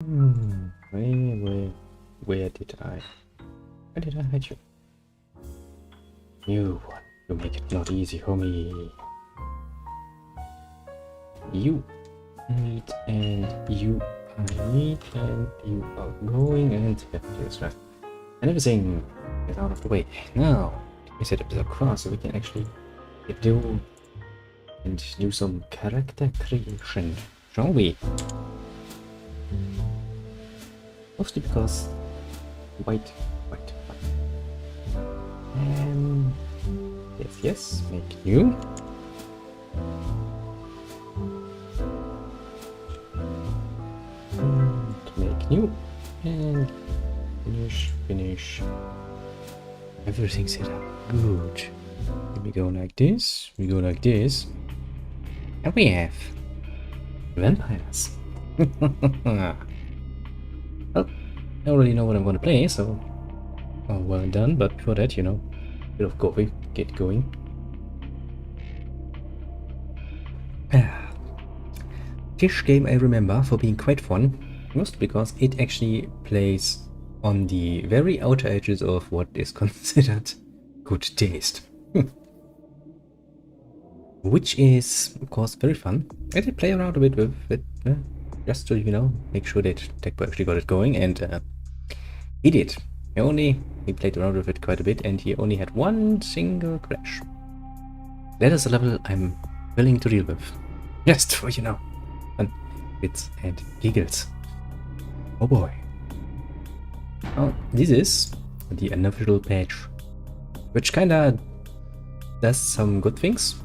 Where did I hide you? You one, you make it not easy for me. You need and you I need and you are going and yeah, that's right. And everything is out of the way. Now, let me set up this across so we can actually do and do some character creation, shall we? Mostly because white. Yes, make new. And make new. And finish. Everything set up. Good. Then we go like this. And we have vampires. Well, I already know what I'm gonna play, so well done, but before that, you know, bit of coffee, get going. This game I remember for being quite fun, mostly because it actually plays on the very outer edges of what is considered good taste. Which is, of course, very fun. I did play around a bit with it, just to, you know, make sure that Techbo actually got it going, and he did. He played around with it quite a bit, and he only had one single crash. That is a level I'm willing to deal with. Just for, you know, fun bits and giggles. Oh boy. Well, this is the unofficial patch, which kinda does some good things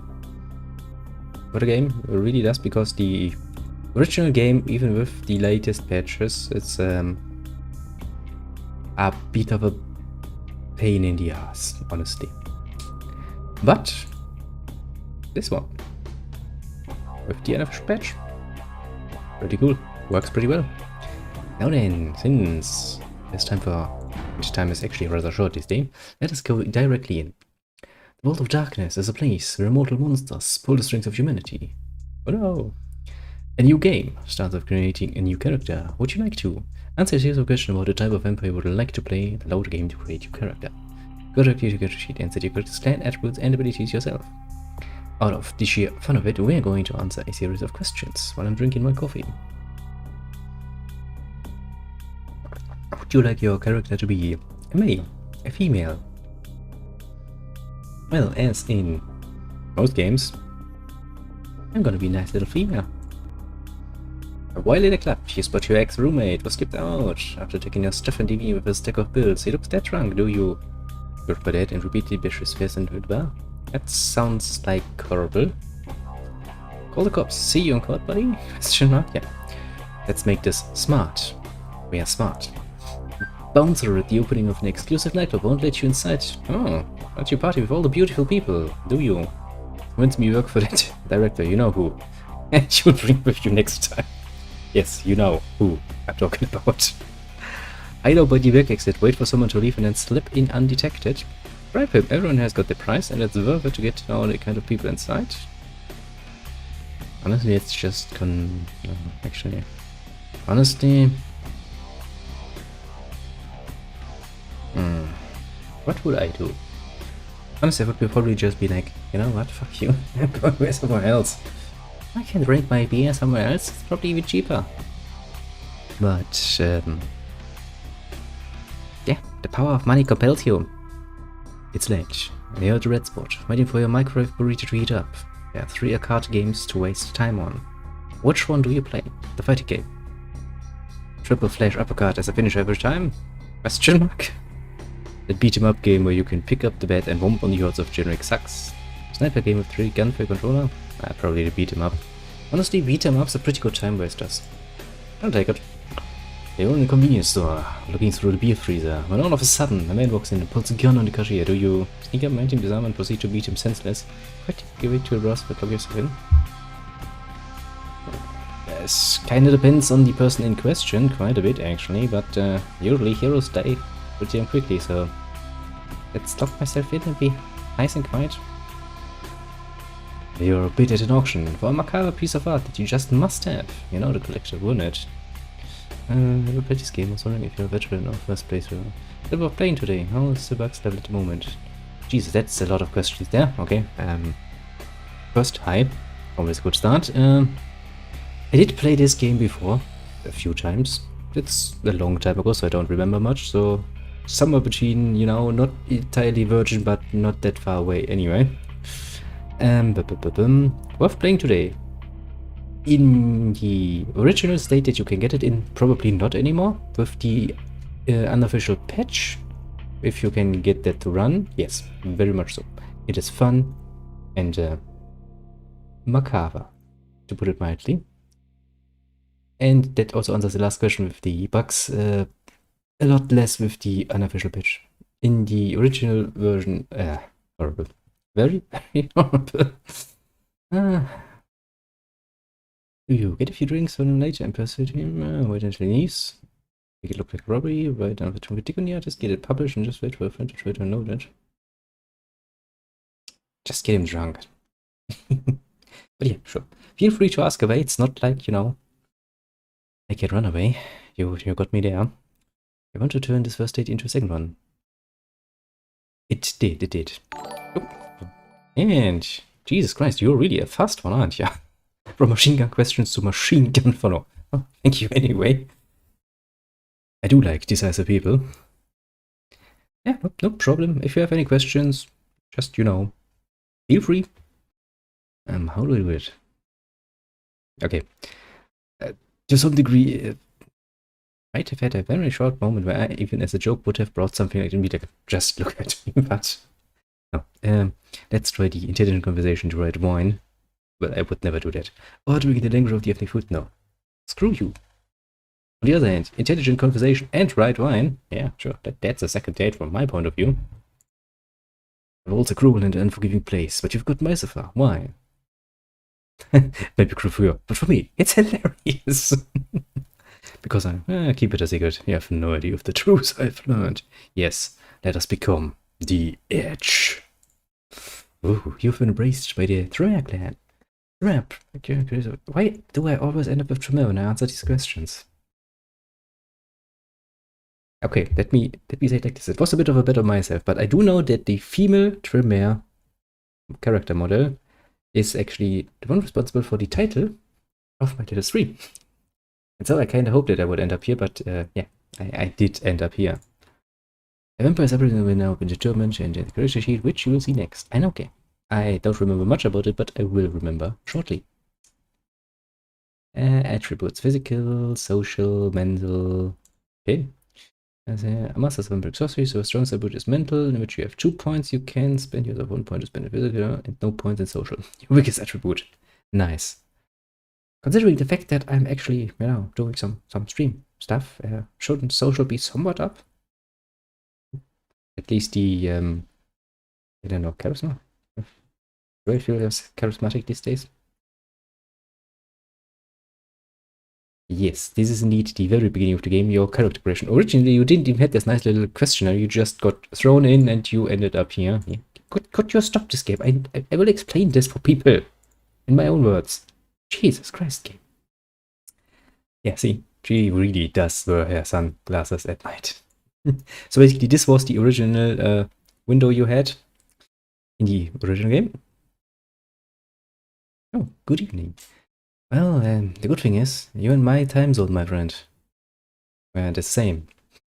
for the game. It really does, because the original game, even with the latest patches, it's a bit of a pain in the ass, honestly. But this one, with the unofficial patch, pretty cool, works pretty well. Now then, since it's time for, which time is actually rather short this day, let us go directly in. The World of Darkness is a place where immortal monsters pull the strings of humanity. Oh no! A new game starts with creating a new character. Would you like to? Answer a series of questions about the type of vampire you would like to play, and allow the game to create your character. Go directly to your character sheet and set your character's clan, attributes, and abilities yourself. Out of the sheer fun of it, we are going to answer a series of questions while I'm drinking my coffee. Would you like your character to be a male, a female? Well, as in most games, I'm gonna be a nice little female. While in a club, you spot your ex-roommate was skipped out after taking your stuff and leaving with a stack of bills. He looks that drunk, do you? Go by that and repeatedly bash his face into the bar. That sounds like horrible. Call the cops. See you in court, buddy? Question mark? Yeah. Let's make this smart. We are smart. Bouncer at the opening of an exclusive nightclub won't let you inside. Oh, don't you party with all the beautiful people, do you? Convince me you work for that director, you know who. And you'll bring with you next time. Yes, you know who I'm talking about. Hide out by the back exit, wait for someone to leave and then slip in undetected. Bribe him, everyone has got the price and it's worth it to get all the kind of people inside. Honestly, it's just actually. Honestly... what would I do? Honestly, I would probably just be like, you know what, fuck you, I'm going somewhere else. I can drink my beer somewhere else, it's probably even cheaper. But, yeah, the power of money compels you. It's late, and you're at the red spot, waiting for your microwave burrito to heat up. There are 3 arcade games to waste time on. Which one do you play? The fighting game. Triple flash uppercut as a finish every time? Question mark? The beat 'em up game where you can pick up the bat and womp on the hordes of generic sucks. Sniper game with 3 gunfire controller? Probably the beat 'em up. Honestly, beat 'em up's a pretty good time wasters. I'll take it. You're in a convenience store, looking through the beer freezer, when all of a sudden a man walks in and pulls a gun on the cashier. Do you sneak up, mount him, disarm, and proceed to beat him senseless? Quite give it to a brass for plug yourself in? This kinda depends on the person in question, quite a bit actually, but usually heroes die pretty damn quickly, so let's lock myself in and be nice and quiet. You're a bid at an auction for a macabre piece of art that you just must have. You know the collector, won't it? Never played this game. I was wondering if you're a veteran or first playthrough. What about playing today? How is the bugs level at the moment? Jesus, that's a lot of questions there. Okay. First, hi. Always a good start. I did play this game before, a few times. It's a long time ago, so I don't remember much. So somewhere between, you know, not entirely virgin, but not that far away anyway. Worth playing today. In the original state that you can get it in, probably not anymore. With the unofficial patch, if you can get that to run, yes, very much so. It is fun and macabre, to put it mildly. And that also answers the last question with the bugs. A lot less with the unofficial patch. In the original version, horrible. Very, very horrible. You get a few drinks from him later and persuade him. Wait until he leaves. Make it look like robbery. Write down the Ticonia. Just get it published and just wait for a friend to try to know that. Just get him drunk. But yeah, sure. Feel free to ask away. It's not like, you know, I can run away. You got me there. I want to turn this first date into a second one. It did. Oh. And Jesus Christ, you're really a fast one, aren't you? From machine gun questions to machine gun follow. Oh, thank you anyway. I do like decisive people. Yeah, no problem. If you have any questions, just, you know, feel free. How do I do it? Okay. To some degree, I might have had a very short moment where I, even as a joke, would have brought something like to me, like, just look at me, but no. Let's try the intelligent conversation to write wine. Well, I would never do that. Or doing the language of the ethnic food? No. Screw you. On the other hand, intelligent conversation and right wine? Yeah, sure. That's a second date from my point of view. The world's a cruel and unforgiving place, but you've got my so far. Why? Maybe cruel for you, but for me, it's hilarious. Because I keep it a secret. You have no idea of the truth I've learned. Yes, let us become the Edge. Ooh, you've been embraced by the Tremere clan. Why do I always end up with Tremere when I answer these questions? Okay, let me say it like this. It was a bit of a bet on myself, but I do know that the female Tremere character model is actually the one responsible for the title of my Title 3. And so I kind of hoped that I would end up here, but yeah, I did end up here. A vampire is everything will now been determined and the character sheet, which you will see next. And okay, I don't remember much about it, but I will remember shortly. Attributes: physical, social, mental. Okay. As a master of vampiric sorcery, so a strong attribute is mental, in which you have 2 points you can spend. You have 1 point to spend in physical, and no points in social. Your weakest attribute. Nice. Considering the fact that I'm actually, you know, doing some stream stuff, shouldn't social be somewhat up? At least the, I don't know, charisma? Do I feel as charismatic these days? Yes, this is indeed the very beginning of the game, your character creation. Originally, you didn't even have this nice little questionnaire, you just got thrown in and you ended up here. Yeah. Could you stop this game? I will explain this for people, in my own words. Jesus Christ, game. Yeah, see, she really does wear her sunglasses at night. So basically, this was the original window you had in the original game. Oh, good evening. Well, the good thing is, you're in my time zone, my friend. We're the same.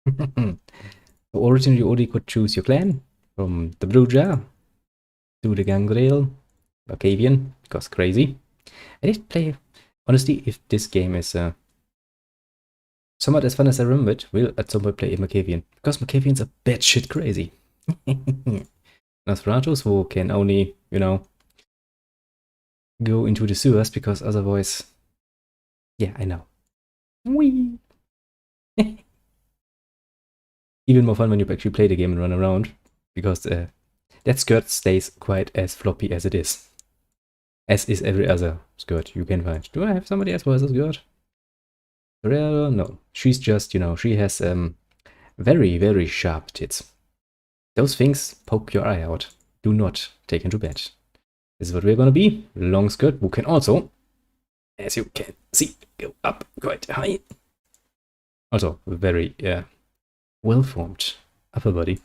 So originally, you only could choose your clan, from the Blue Jar to the Gangrel, Arcavian, because crazy. I did play, honestly, if this game is somewhat as fun as I remember it, will at some point play a Macavian, because Macavians are batshit crazy. Nosferatus, who can only, you know, go into the sewers, because otherwise, yeah, I know. Whee! Even more fun when you actually play the game and run around, because that skirt stays quite as floppy as it is. As is every other skirt you can find. Do I have somebody else who has a skirt? No. She's just, you know, she has very, very sharp tits. Those things poke your eye out. Do not take into bed. This is what we're gonna be. Long skirt who can also, as you can see, go up quite high. Also, very well-formed upper body.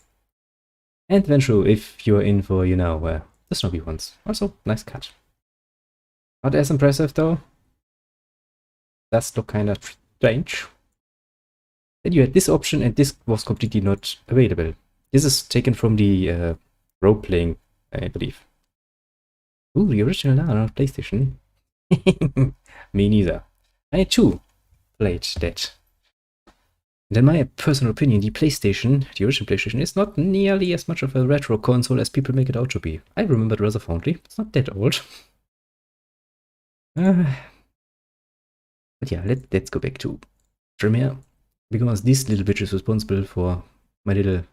And then true, if you're in for, the snobby ones. Also, nice cut. Not as impressive though. Does look kind of strange. Then you had this option and this was completely not available. This is taken from the role-playing, I believe. Ooh, the original now on PlayStation. Me neither. I too played that. And in my personal opinion, the original PlayStation, is not nearly as much of a retro console as people make it out to be. I remember it rather fondly. It's not that old. But yeah, let's go back to Tremere. Because this little bitch is responsible for my little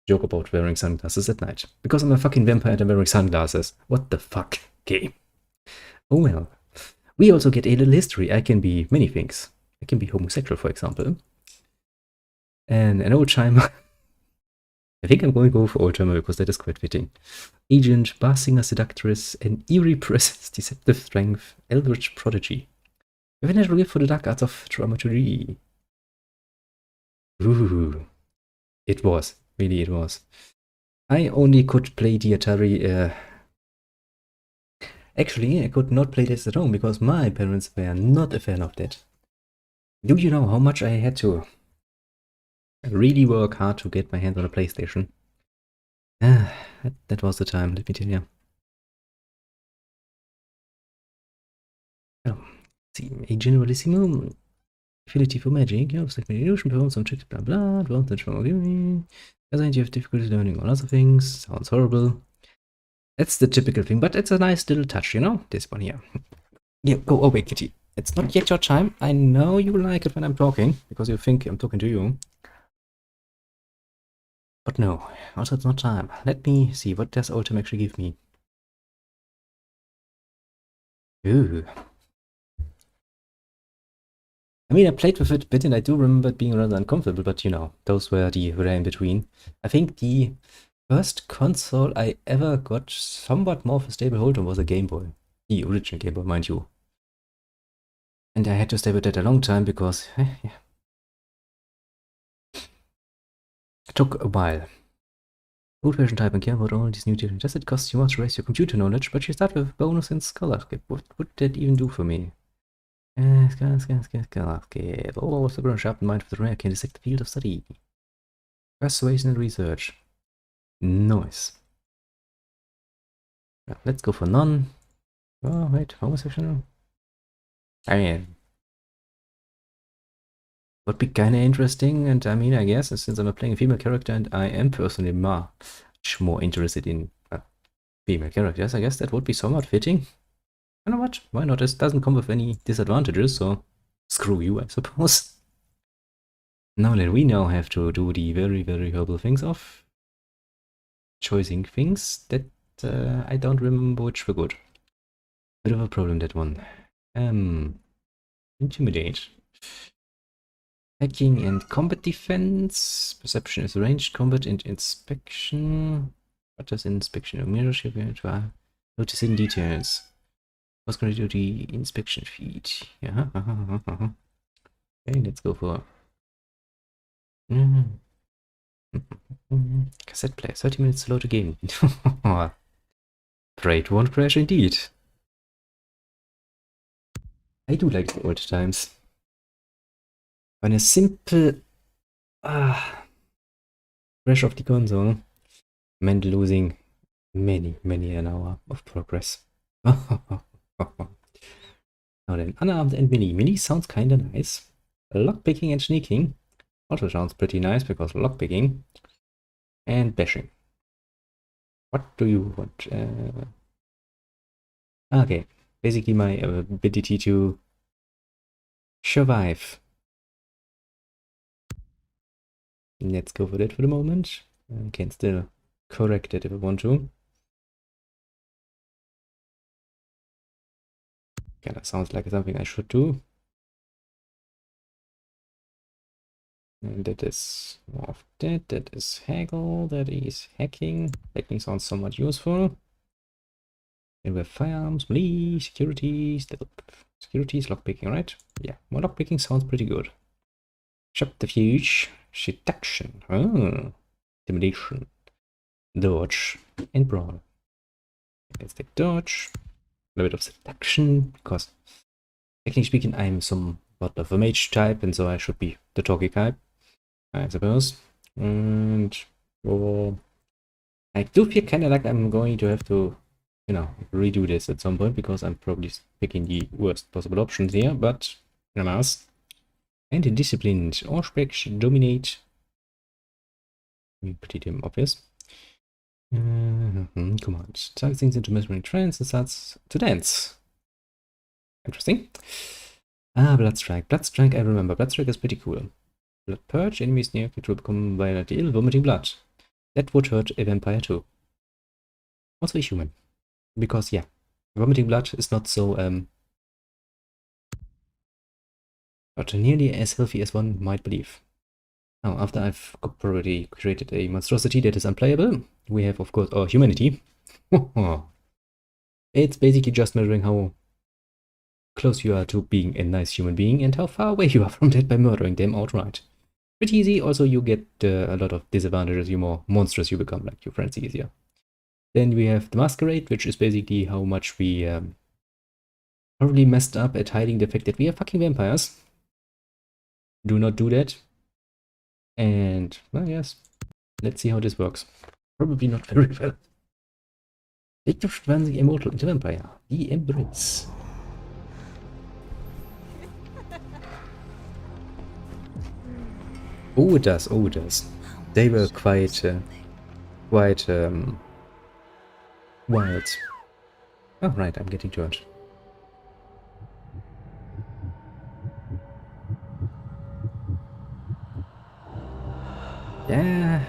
joke about wearing sunglasses at night. Because I'm a fucking vampire and I'm wearing sunglasses. What the fuck, game? Oh well. We also get a little history. I can be many things. I can be homosexual, for example. And an old timer. I think I'm going to go for old timer because that is quite fitting. Agent, bar singer, seductress, an eerie presence, deceptive strength, eldritch prodigy. With a natural gift for the dark arts of dramaturgy. Ooh. It was. Really, it was. I only could play the Atari. Actually, I could not play this at home because my parents were not a fan of that. Do you know how much I had to really work hard to get my hands on a PlayStation? That was the time, let me tell you. Oh, see, a generalissimo affinity for magic, you have like illusion, perform some tricks, blah blah, advantage from giving. Doesn't you have difficulty learning all other things? Sounds horrible. That's the typical thing, but it's a nice little touch, this one here. Yeah, go away, kitty. It's not yet your time. I know you like it when I'm talking, because you think I'm talking to you. But no, also it's not time. Let me see, what does Ultim actually give me? Ooh. I mean, I played with it a bit and I do remember it being rather uncomfortable, but those were the rare in between. I think the first console I ever got somewhat more of a stable hold on was a Game Boy. The original Game Boy, mind you. And I had to stay with that a long time because, yeah. It took a while. Old version type and care about all these new different. Does it cost you much to raise your computer knowledge, but you start with bonus and scholarship? What would that even do for me? Scholarship. Oh, what's the ground sharp mind for the rare can dissect the field of study. Persuasion and research. Nice. Well, let's go for none. Oh, wait, homosexual? I mean, would be kinda interesting, and I mean, I guess, since I'm playing a female character and I am personally much more interested in female characters, I guess that would be somewhat fitting. You know what? Why not? This doesn't come with any disadvantages, so screw you, I suppose. Now that we now have to do the very, very horrible things of choosing things that I don't remember which were good. Bit of a problem, that one. Intimidate. Hacking and combat defense. Perception is ranged combat and inspection. What does inspection? Mirrorship, notice hidden details. What's going to do the inspection feed? Yeah. Okay, let's go for cassette player. 30 minutes to load a game. Pray it won't crash indeed. I do like the old times. When a simple crash of the console meant losing many an hour of progress. Now then, unarmed and melee. Melee sounds kinda nice. Lockpicking and sneaking also sounds pretty nice because lockpicking and bashing. What do you want? Okay, basically my ability to survive. Let's go for that for the moment. I can still correct it if I want to. Kinda sounds like something I should do. And that is more of that. That is haggle. That is hacking. Hacking sounds somewhat useful. And we have firearms, melee, securities, lockpicking, right? Yeah, more lockpicking sounds pretty good. Subterfuge, seduction, intimidation, dodge, and brawl. Let's take dodge, a little bit of seduction, because technically speaking, I'm somewhat of a mage type, and so I should be the talky type, I suppose. And I do feel kind of like I'm going to have to, you know, redo this at some point, because I'm probably picking the worst possible options here, but nonetheless. And indisciplined, Aussprech, dominate. Pretty damn obvious. Command. Target things into mesmeric trance and starts to dance. Interesting. Bloodstrike. Bloodstrike, I remember. Bloodstrike is pretty cool. Blood purge, enemies near control become violently ill, vomiting blood. That would hurt a vampire too. Also a human. Because, yeah, vomiting blood is not so, not nearly as healthy as one might believe. Now, after I've already created a monstrosity that is unplayable, we have, of course, our humanity. It's basically just measuring how close you are to being a nice human being and how far away you are from that by murdering them outright. Pretty easy. Also, you get a lot of disadvantages. The more monstrous you become, like your friends, easier. Then we have the masquerade, which is basically how much we probably messed up at hiding the fact that we are fucking vampires. Do not do that. And, well, yes, let's see how this works. Probably not very well. Victor turns the immortal into vampire. The Embrace. Oh, it does. Oh, it does. They were quite wild. Oh, right, I'm getting turned. Yeah.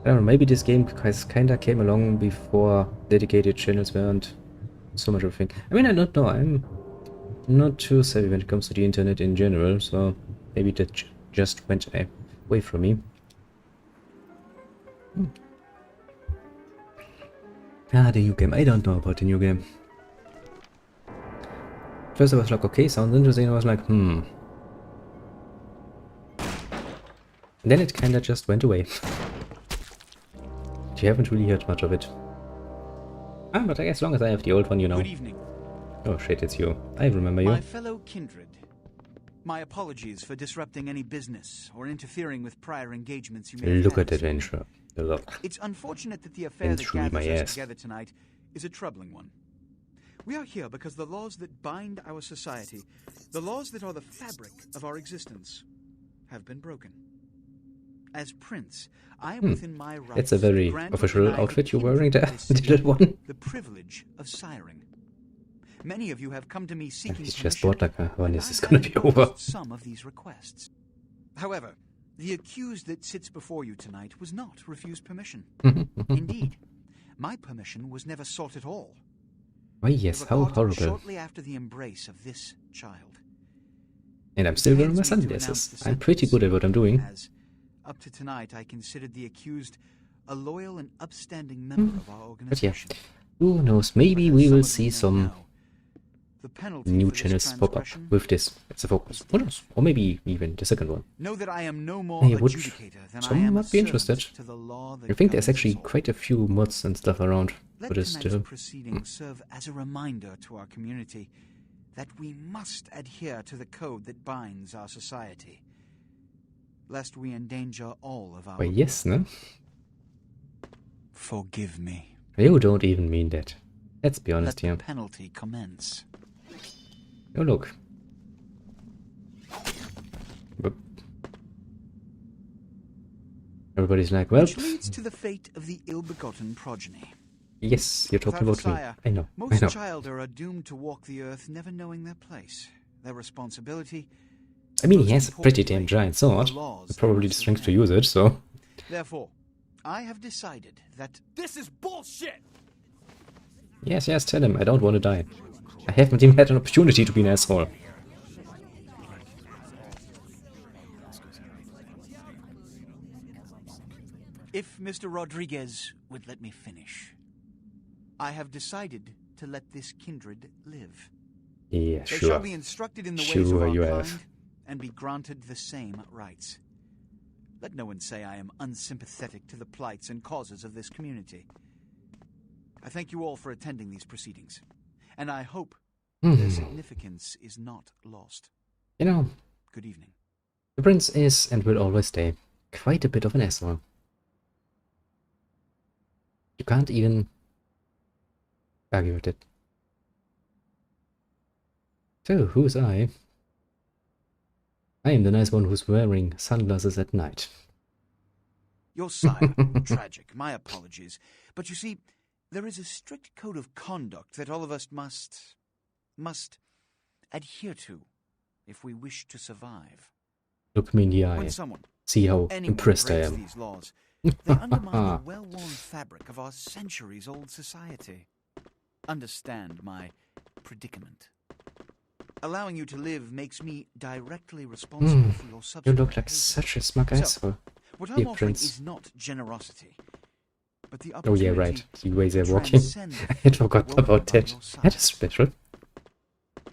I don't know, maybe this game kinda came along before dedicated channels weren't so much of a thing. I mean, I don't know, I'm not too savvy when it comes to the internet in general, so maybe that just went away from me. Ah, the new game. I don't know about the new game. First I was like, okay, sounds interesting. I was like, And then it kinda just went away. You haven't really heard much of it. Ah, but as long as I have the old one, you know. Good evening. Oh shit, it's you. I remember you. My fellow kindred. My apologies for disrupting any business or interfering with prior engagements you may have Look had. at adventure. The look. It's unfortunate that the affair that gathers us together tonight is a troubling one. We are here because the laws that bind our society, the laws that are the fabric of our existence, have been broken. As prince, I am within my rights. It's a very official outfit you're wearing there, the little one. The privilege of siring. Many of you have come to me seeking He's just bored like, when is this gonna be over? Some of these requests. However, the accused that sits before you tonight was not refused permission. Indeed, my permission was never sought at all. Why, yes, how horrible. Shortly after the embrace of this child. And I'm still wearing my sunglasses. I'm pretty good at what I'm doing. As, up to tonight, I considered the accused a loyal and upstanding member of our organization. But yeah, who knows, maybe we will see some new channels pop up with this as a focus. Who knows? Or maybe even the second one. Know that I am no more Hey, some might be interested. I think there's actually quite a few mods and stuff around for this still. Proceedings serve as a reminder to our community that we must adhere to the code that binds our society, lest we endanger all of our. Well, yes, no? Forgive me. You don't even mean that. Let's be honest here. Let the penalty commence. Oh, look. Everybody's like, well... Which leads to the fate of the ill-begotten progeny. Yes, you're talking about me. I know. Most children are doomed to walk the earth never knowing their place, their responsibility. I mean, he has a pretty damn giant sword. Probably the strength to use it, so... Therefore, I have decided that... This is bullshit! Yes, tell him. I don't want to die. I haven't even had an opportunity to be an asshole. If Mr. Rodriguez would let me finish, I have decided to let this kindred live. Yeah, They shall be instructed in the ways of our you kind, have. and be granted the same rights. Let no one say I am unsympathetic to the plights and causes of this community. I thank you all for attending these proceedings, and I hope their significance is not lost. You know, good evening. The prince is, and will always stay, quite a bit of an asshole. You can't even argue with it. So, who's I? I am the nice one who's wearing sunglasses at night. Your sire. Tragic. My apologies. But you see, there is a strict code of conduct that all of us must adhere to if we wish to survive. Look me in the eye. When someone, See how anyone impressed I breaks am. these laws, they undermine the well-worn fabric of our centuries-old society. Understand my predicament. Allowing you to live makes me directly responsible for your subsequent You look like behavior. such a smug asshole. What Dear I'm offering Prince. is not generosity, but the Oh yeah, opportunity right. The way they're to walking. transcend the I had fate forgot woven about by that. your side. That is special.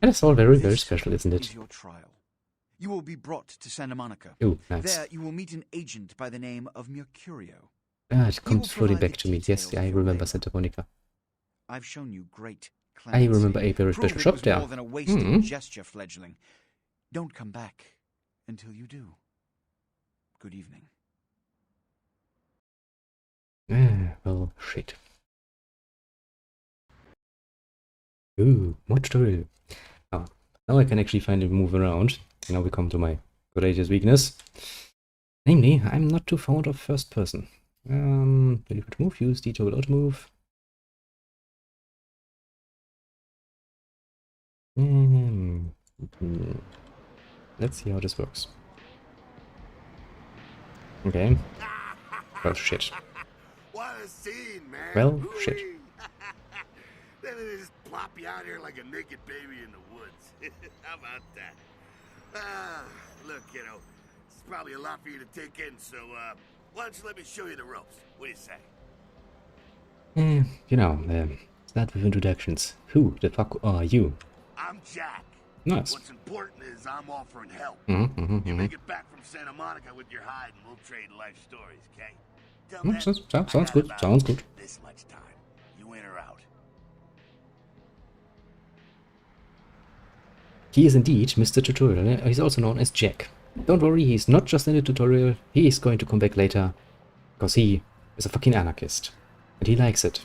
That is all very, very This special, isn't it? is your trial. You will be brought to Santa Monica. Oh, nice. There you will meet an agent by the name of Mercurio. Ah, it He will comes floating provide back the to me. Yes, details I of your remember labor. Santa Monica. I've shown you great I clemency. remember a very Prove special it shop was there. more than a wasted gesture, fledgling. Don't come back until you do. Good evening. Ah, well, shit. Ooh, much to do. Ah, now I can actually finally move around. Now we come to my greatest weakness. Namely, I'm not too fond of first person. Very good move, use D to auto move. Let's see how this works. Okay. Well, shit. What a scene, man. Well, shit. Then they just plop you out here like a naked baby in the woods. How about that? Look, kiddo, it's probably a lot for you to take in, so, why don't you let me show you the ropes? What do you say? You know, start with introductions. Who the fuck are you? I'm Jack. Nice. What's important is I'm offering help. Mm-hmm, You make it back from Santa Monica with your hide and we'll trade life stories, okay? Till then, Sounds I got good, about sounds good. This much time. You in or out? He is indeed Mr. Tutorial. He's also known as Jack. Don't worry, he's not just in the tutorial. He is going to come back later. Because he is a fucking anarchist. And he likes it.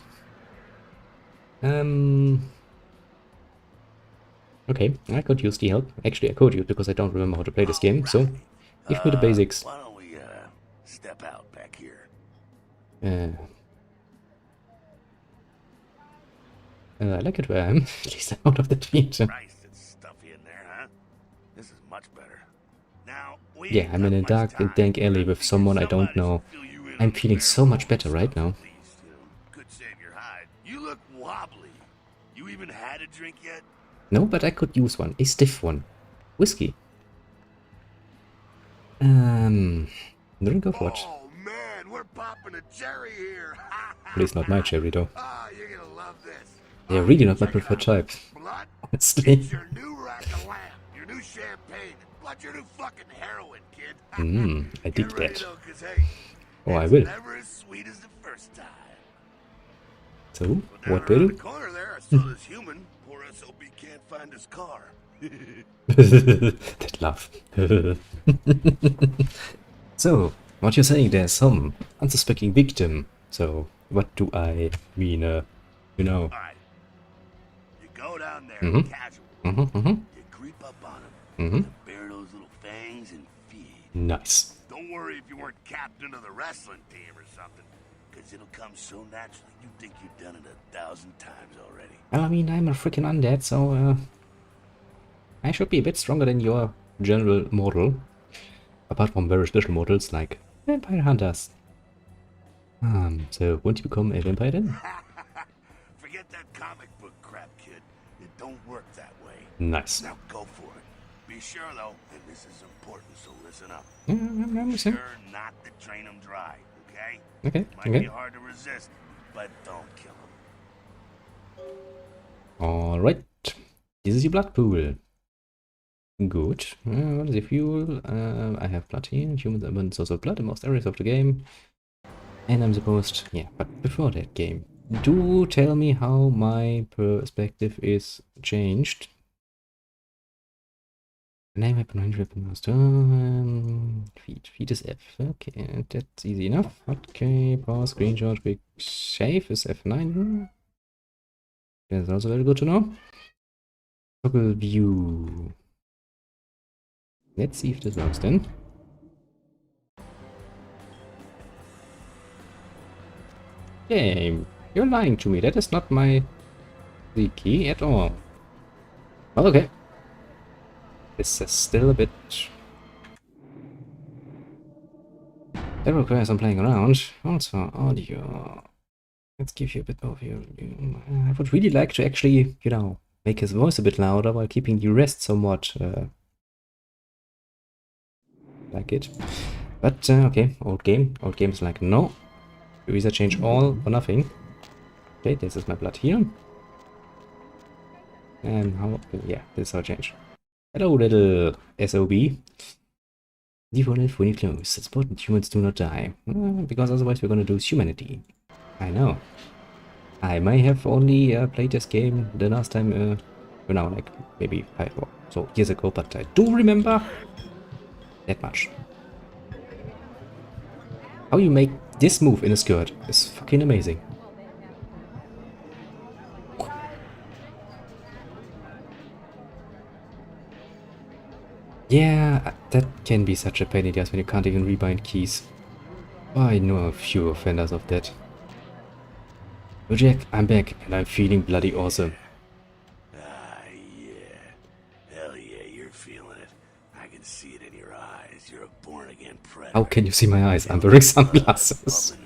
Okay, I could use the help. Actually, I could use because I don't remember how to play this game. So, give me the basics. Why don't we, step out back here? I like it where I am. At least I'm out of the theater. Christ, it's stuffy in there, huh? This is much better. Now, we Yeah, ain't I'm got in a much dark and time, dank alley with because someone I don't somebody know. should fill you in I'm on the feeling bare so much bones better right stuff, now. at least, could save your hide. You look wobbly. You even had a drink yet? No, but I could use one. A stiff one. Whiskey. Drink of what? Oh man, we're popping a cherry here. Please not my cherry though. Ah, you're gonna love this. They're really not my Check it preferred out. type. Blood, Honestly. it's your new rack of lamb, your new champagne, blood, your new fucking heroin, kid. I dig Get ready, that. though, 'cause, hey, Oh, I it's will. never as sweet as the first time. So, Well, down what around will? the corner there, I saw this human. Poor SOB can't find his car. That laugh. So, what you're saying, there's some unsuspecting victim. So, what do I mean, you know? All right, you go down there, Mhm. casual. Mm-hmm. You creep up on Mhm. him, you bare those little fangs and feed. Nice. Don't worry if you weren't captain of the wrestling team or something, because it'll come so naturally you think you've done it 1,000 times already. Well, I mean, I'm a freaking undead, so, I should be a bit stronger than your general mortal. Apart from very special mortals like vampire hunters. So won't you become a vampire then? Forget that comic book crap, kid. It don't work that way. Nice. Now go for it. Be sure, though, and this is important, so listen up. Yeah, I'm Be listening. sure not to drain them dry, okay? Okay, Might be okay. hard to resist, but don't kill them. Alright. This is your blood pool. Good. What is the fuel? I have blood here. Humans abundance also blood in most areas of the game. And I'm supposed... Yeah, but before that game, do tell me how my perspective is changed. Name weapon, range weapon, master. Feed is F. Okay, that's easy enough. Okay, pause, screenshot, quick save is F9. That's also very good to know. Toggle view. Let's see if this works then. Game, you're lying to me. That is not my key at all. Well, okay. This is still a bit... That requires some playing around. Also, audio. Let's give you a bit of your... I would really like to actually, you know, make his voice a bit louder while keeping the rest somewhat... like it. But, okay, old game. Old game is like, no. You either change all or nothing. Okay, this is my blood here. And how... Yeah, this is how I change. Hello, little SOB. Default fully closed. It's important humans do not die. Because otherwise we're gonna lose humanity. I know. I may have only played this game the last time, you know, like maybe 5 or so years ago, but I do remember that much. How you make this move in a skirt is fucking amazing. Yeah, that can be such a pain in the ass when you can't even rebind keys. I know a few offenders of that. Oh Jack, I'm back and I'm feeling bloody awesome. Ah, yeah. Hell yeah, you're feeling it. I can see it in your eyes. You're a born-again predator. How can you see my eyes? I'm wearing sunglasses.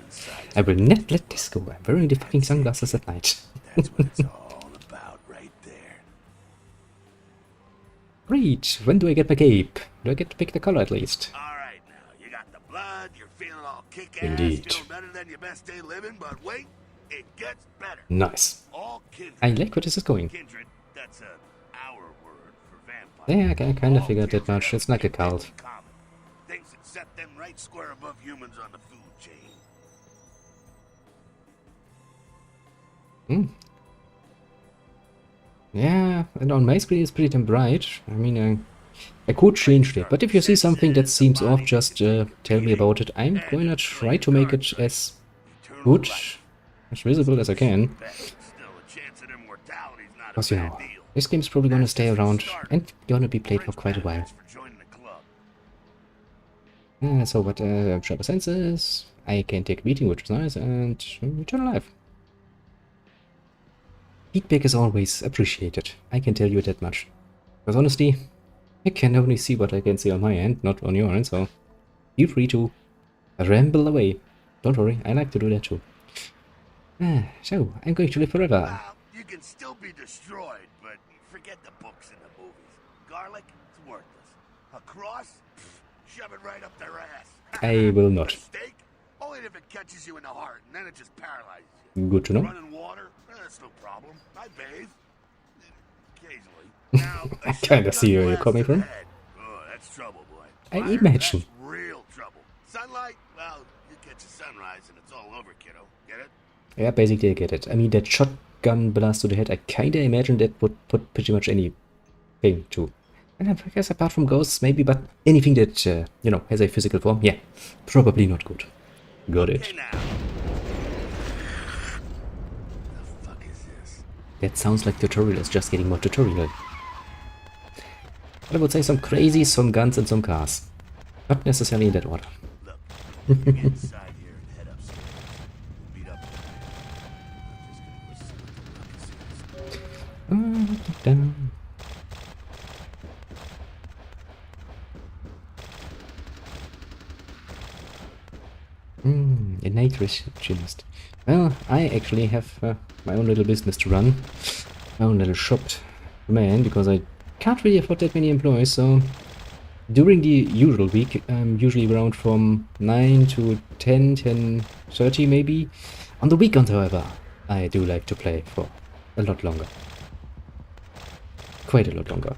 I will not let this go. I'm wearing the fucking sunglasses at night. That's what it's all about right there. Great. When do I get my cape? Do I get to pick the color at least? Alright now, you got the blood, you're feeling all kick-ass, Indeed. feeling better than your best day living, but wait, it gets better. Nice. All kindred. I like where this is going. Kindred, that's our word for vampire. Yeah, I kind of figured that much. It's like a cult. Things that set them right square above humans on the food chain. Yeah, and on my screen it's pretty damn bright. I mean, I could change that, but if you see something that seems off, just tell me about it. I'm going to try to make it as good, as visible as I can. Because, you know, this game's probably going to stay around and going to be played for quite a while. So what sharper senses, I can take a beating, which is nice, and return alive. Feedback is always appreciated, I can tell you that much. Because honestly, I can only see what I can see on my end, not on your end, so feel free to ramble away. Don't worry, I like to do that too. So, I'm going to live forever. Well, you can still be destroyed, but forget the books and the movies. Garlic, it's worthless. A cross? Pfft, shove it right up their ass. I will not. A steak? Only if it catches you in the heart, and then it just paralyzes you. Good to know. Running water? That's no problem. I bathe. Occasionally. Now, I kinda see where you're coming from. Oh, that's trouble, boy. I Fire, imagine. that's real trouble. Sunlight? Well, you catch a sunrise and it's all over, kiddo. Get it? Yeah, basically I get it. I mean, that shotgun blast to the head, I kinda imagine that would put pretty much anything to. And I guess apart from ghosts, maybe, but anything that, you know, has a physical form, yeah, probably not good. Got it. Okay, now. The fuck is this? That sounds like tutorial is just getting more tutorial. I would say some crazy, some guns and some cars. Not necessarily in that order. Look, get inside here and head upstairs. We'll meet up there. I'm just gonna listen to what this is. A night receptionist. Well, I actually have my own little business to run. My own little shop to man, because I can't really afford that many employees, so during the usual week, I'm usually around from 9 to 10, 10:30 maybe. On the weekends, however, I do like to play for a lot longer. Quite a lot longer.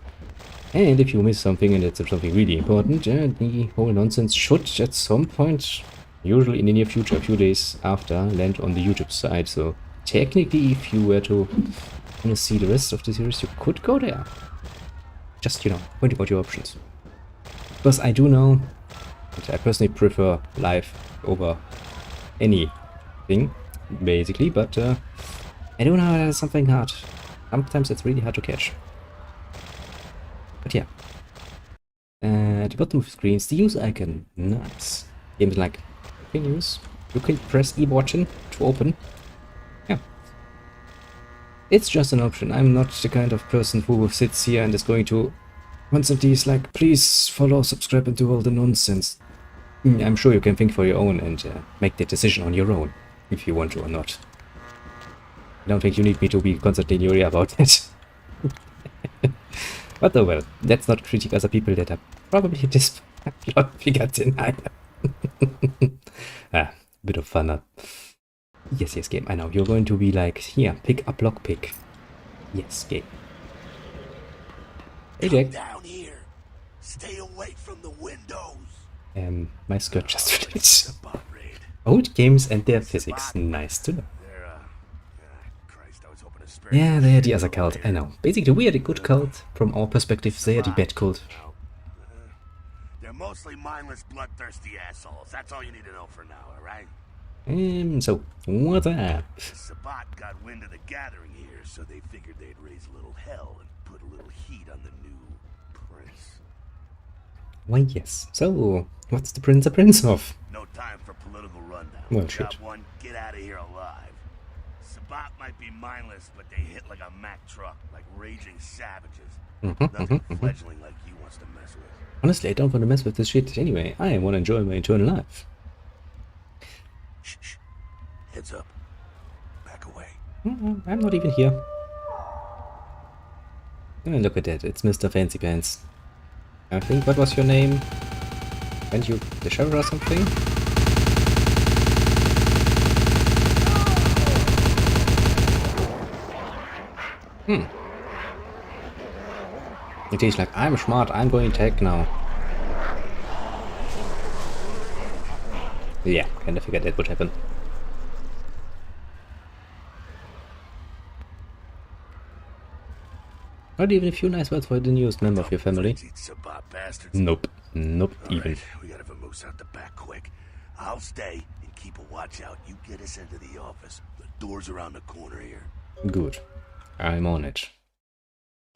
And if you miss something and it's something really important, the whole nonsense should at some point, usually in the near future, a few days after, land on the YouTube side. So technically, if you were to want to see the rest of the series, you could go there. Just, you know, think about your options. Because I do know that I personally prefer live over anything, basically, but I do know that it's something hard. Sometimes it's really hard to catch. But yeah. At the bottom of the screen is the use icon. Nice. Games like continues. You can press E button to open. Yeah. It's just an option. I'm not the kind of person who sits here and is going to constantly like, please follow, subscribe and do all the nonsense. I'm sure you can think for your own and make the decision on your own, if you want to or not. I don't think you need me to be constantly in your ear about it. But oh well, let's not critique other people that are probably this plot figure than I am. Bit of fun. Yes, game, I know. You're going to be like, here, pick a block pick. Yes, game. Hey, Jack. Down here. Stay away from the windows. My skirt just flipped. Old games and their physics. Nice to know. Yeah, they're the other cult, I know. Basically, we are the good cult. From our perspective, they are the bad cult. They're mostly mindless, bloodthirsty assholes. That's all you need to know for now, alright? So, what's up? Sabat got wind of the gathering here, so they figured they'd raise a little hell and put a little heat on the new prince. Why, yes. So, what's the prince a prince of? No time for political rundown. Well, shit. Got one, get out of here alive. Sabat might be mindless, but they hit like a Mack truck, like raging savages. Nothing fledgling like you wants to mess with. Honestly, I don't want to mess with this shit anyway. I want to enjoy my eternal life. Shh. Heads up. Back away. I'm not even here. Oh, look at that. It's Mr. Fancy Pants. I think, what was your name? Weren't you the sheriff or something? It is like, I'm smart, I'm going tech now. Yeah, kinda figured that would happen. Not even a few nice words for the newest member of your family. Nope. Nope, even. We gotta vamoose out the back quick. I'll stay and keep a watch out. You get us into the office. The door's around the corner here. Good. I'm on it.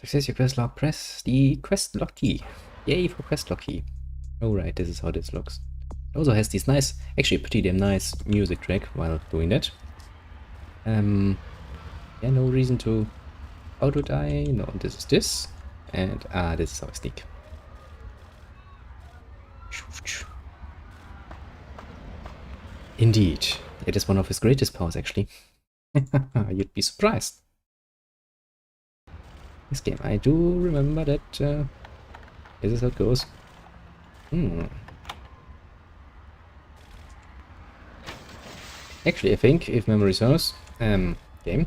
Success your quest log. Press the quest log key. Yay for quest log key. Alright, this is how this looks. It also has these nice, actually pretty damn nice music track while doing that. Yeah, no reason to auto die. No, this is this. And this is how I sneak. Indeed. It is one of his greatest powers, actually. You'd be surprised. This game, I do remember that this is how it goes. Actually, I think, if memory serves, game.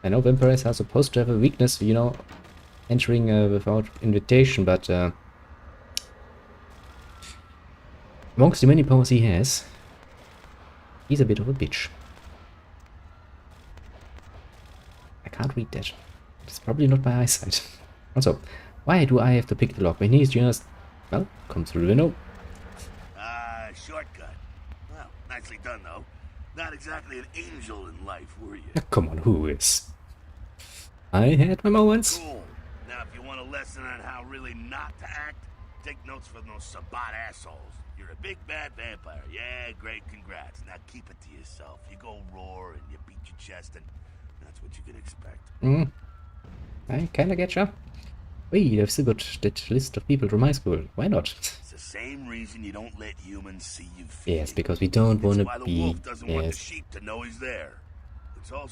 I know vampires are supposed to have a weakness, you know, entering without invitation, but amongst the many powers he has, he's a bit of a bitch. I can't read that. It's probably not my eyesight. Also, why do I have to pick the lock when he's just, well, come through the window? Shortcut. Well, nicely done, though. Not exactly an angel in life, were you? Come on, who is? I had my moments. Cool. Now, if you want a lesson on how really not to act, take notes from those Sabat assholes. You're a big bad vampire. Yeah, great, congrats. Now keep it to yourself. You go roar and you beat your chest, and that's what you can expect. I kinda getcha. Wait, I've still got that list of people from high school. Why not? It's the same reason you don't let humans see you feed. Yes, because we don't want to be. Wolf doesn't want the sheep to know he's there.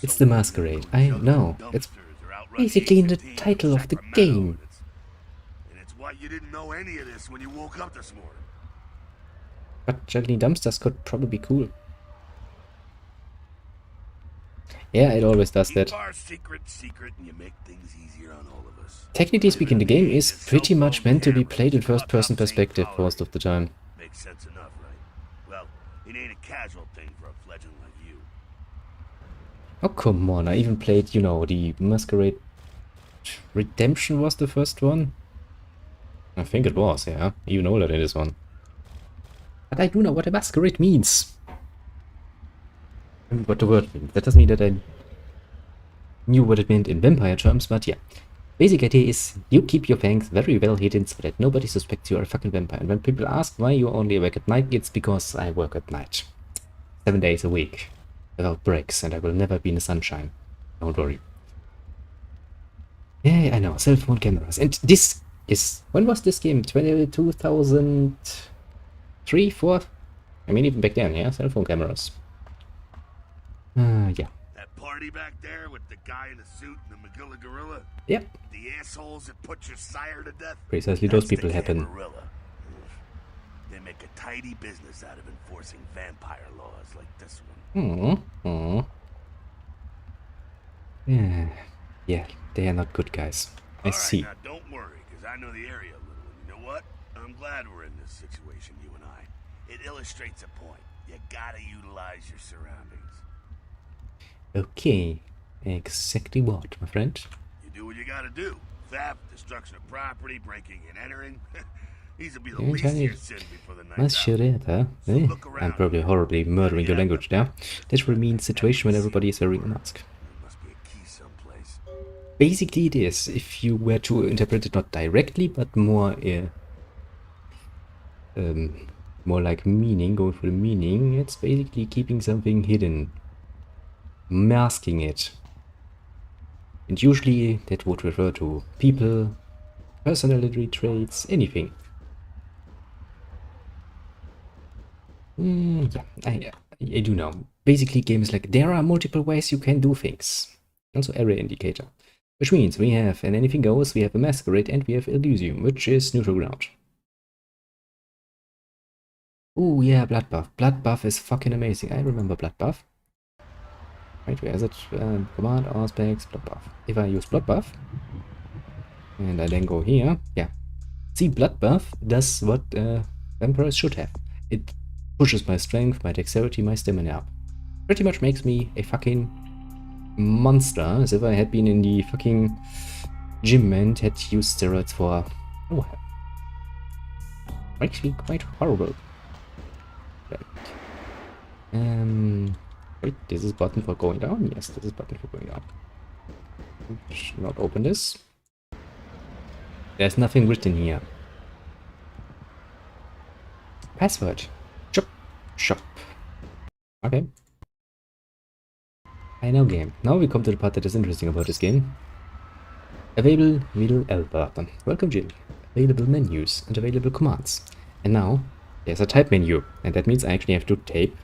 It's the masquerade. I know. It's basically in the title of the game. And it's why you didn't know any of this when you woke up this morning. But juggling dumpsters could probably be cool. Yeah, it always does that. Keep our secret secret, and you make things easier on all of us. Technically speaking, the game is pretty much meant to be played in first-person Clubhouse ain't perspective tolerated. most of the time. Makes sense enough, right? Well, it ain't a casual thing for a fledgling like you. Oh, come on, I even played, you know, the Masquerade Redemption was the first one. I think it was, yeah. Even older than this one. But I do know what a masquerade means. And what the word means. That doesn't mean that I knew what it meant in vampire terms, but yeah. Basic idea is you keep your fangs very well hidden so that nobody suspects you are a fucking vampire. And when people ask why you only work at night, it's because I work at night. 7 days a week. Without breaks, and I will never be in the sunshine. Don't worry. Yeah, I know. Cell phone cameras. And this is... When was this game? 2003, 4? I mean, even back then, yeah? Cell phone cameras. Yeah. That party back there with the guy in the suit and the Magilla gorilla? Yep. The assholes that put your sire to death? Precisely those That's people the happen. Camarilla. They make a tidy business out of enforcing vampire laws like this one. Yeah, they are not good guys. I see. Now don't worry, because I know the area a little. And you know what? I'm glad we're in this situation, you and I. It illustrates a point. You gotta utilize your surroundings. Okay. Exactly what, my friend? You do what you gotta do. Theft, destruction of property, breaking and entering. These will be the You're least of telling your me sins before the night's out. Maschereta? So Eh? look around. I'm probably horribly murdering your language there. That will mean situation when everybody is wearing a mask. There must be a key someplace. Basically it is, if you were to interpret it not directly, but more more like meaning, going for the meaning, it's basically keeping something hidden. Masking it. And usually that would refer to people, personality traits, anything. Yeah, I do know. Basically, games like there are multiple ways you can do things. Also area indicator. Which means we have an anything goes, we have a masquerade, and we have Elysium, which is neutral ground. Oh yeah, blood buff. Blood buff is fucking amazing. I remember blood buff. Right, where is it? Command, all specs, blood buff. If I use blood buff, and I then go here, yeah. See, blood buff does what vampires should have. It pushes my strength, my dexterity, my stamina up. Pretty much makes me a fucking monster, as if I had been in the fucking gym and had used steroids for a while. Makes me quite horrible. Right. Wait, this is button for going down? Yes, this is button for going down. Should not open this. There's nothing written here. Password. Shop. Okay. I know game. Now we come to the part that is interesting about this game. Available middle L button. Welcome Jill. Available menus and available commands. And now there's a type menu. And that means I actually have to type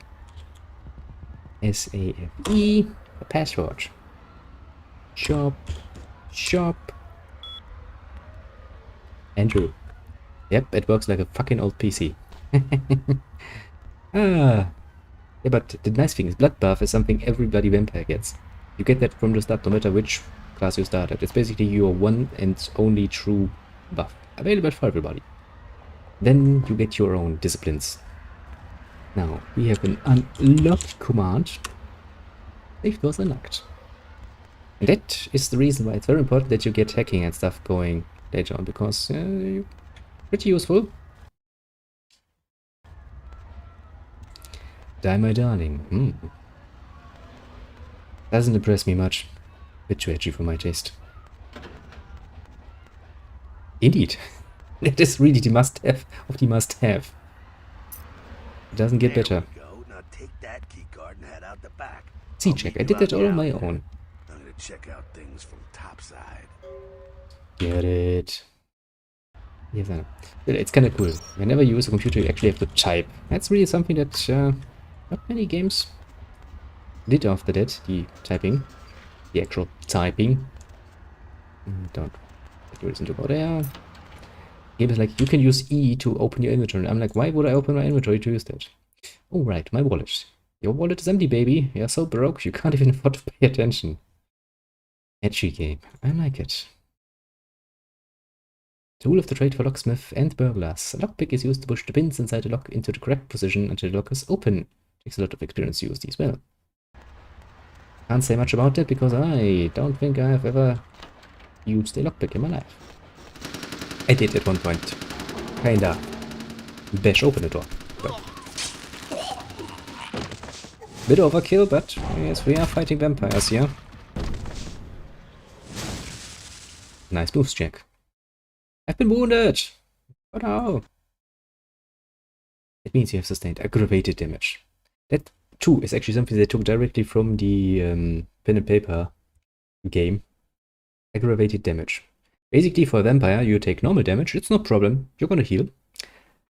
SAFE a password. Shop. Enter. Yep, it works like a fucking old PC. Yeah, but the nice thing is blood buff is something every bloody vampire gets. You get that from the start, no matter which class you started. It's basically your one and only true buff, available for everybody. Then you get your own disciplines. Now, we have an unlocked command. It was unlocked. And that is the reason why it's very important that you get hacking and stuff going later on, because pretty useful. Die, my darling. Doesn't impress me much. Bit too edgy for my taste. Indeed. That is really the must-have of the must-have. It doesn't get better. Now take that key card and head out the back. C-check. I did that all on my own. I'm gonna check out things from topside. Get it. Yes, I know. It's kind of cool. Whenever you use a computer, you actually have to type. That's really something that not many games did after that. The typing. The actual typing. Don't listen to go there. Game is like, you can use E to open your inventory. I'm like, why would I open my inventory to use that? Oh, right, my wallet. Your wallet is empty, baby. You're so broke you can't even afford to pay attention. Edgy game. I like it. Tool of the trade for locksmith and burglars. A lockpick is used to push the pins inside the lock into the correct position until the lock is open. Takes a lot of experience to use these well. Can't say much about it because I don't think I've ever used a lockpick in my life. I did at one point. Kinda bash open the door. But bit overkill, but yes, we are fighting vampires here. Nice moves, Jack. I've been wounded! Oh no! It means you have sustained aggravated damage. That too is actually something they took directly from the pen and paper game. Aggravated damage. Basically for a vampire you take normal damage, it's no problem, you're gonna heal.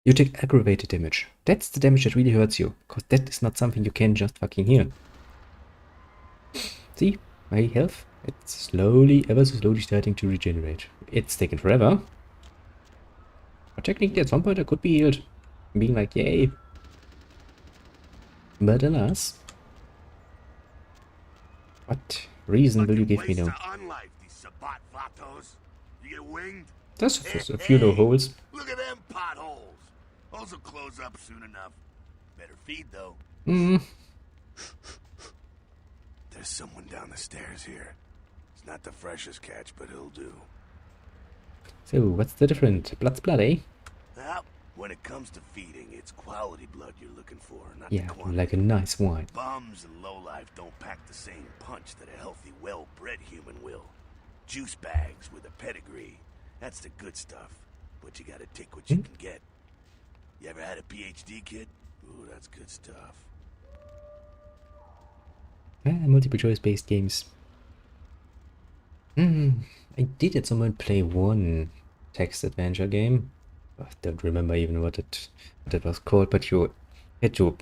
You take aggravated damage. That's the damage that really hurts you, because that is not something you can just fucking heal. See? My health? It's slowly, ever so slowly starting to regenerate. It's taken forever. But technically at some point I could be healed. Being like, yay. But alas. What reason will you give me now? There's a few little holes. Look at them potholes. Those will close up soon enough. Better feed though. There's someone down the stairs here. It's not the freshest catch, but he'll do. So, what's the difference? Blood's blood, eh? Well, when it comes to feeding, it's quality blood you're looking for, not yeah, the quantity. Like a nice wine. Bums and lowlife don't pack the same punch that a healthy, well-bred human will. Juice bags with a pedigree. That's the good stuff. But you gotta take what you can get. You ever had a PhD, kid? Ooh, that's good stuff. Multiple choice-based games. I did at some point play one text adventure game. I don't remember even what it was called, but you had to...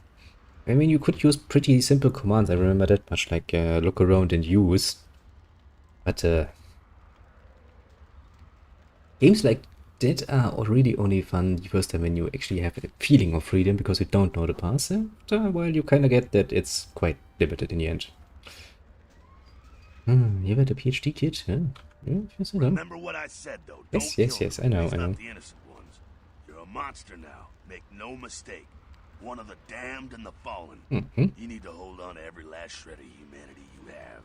I mean, you could use pretty simple commands, I remember that much, like look around and use. But games like that are really only fun the first time when you actually have a feeling of freedom, because you don't know the past. Well, you kind of get that it's quite limited in the end. You had a PhD kid, huh? Yeah, yes, I know. Remember what I said, though. Yes, I know. The innocent ones. You're a monster now. Make no mistake. One of the damned and the fallen. You need to hold on to every last shred of humanity you have.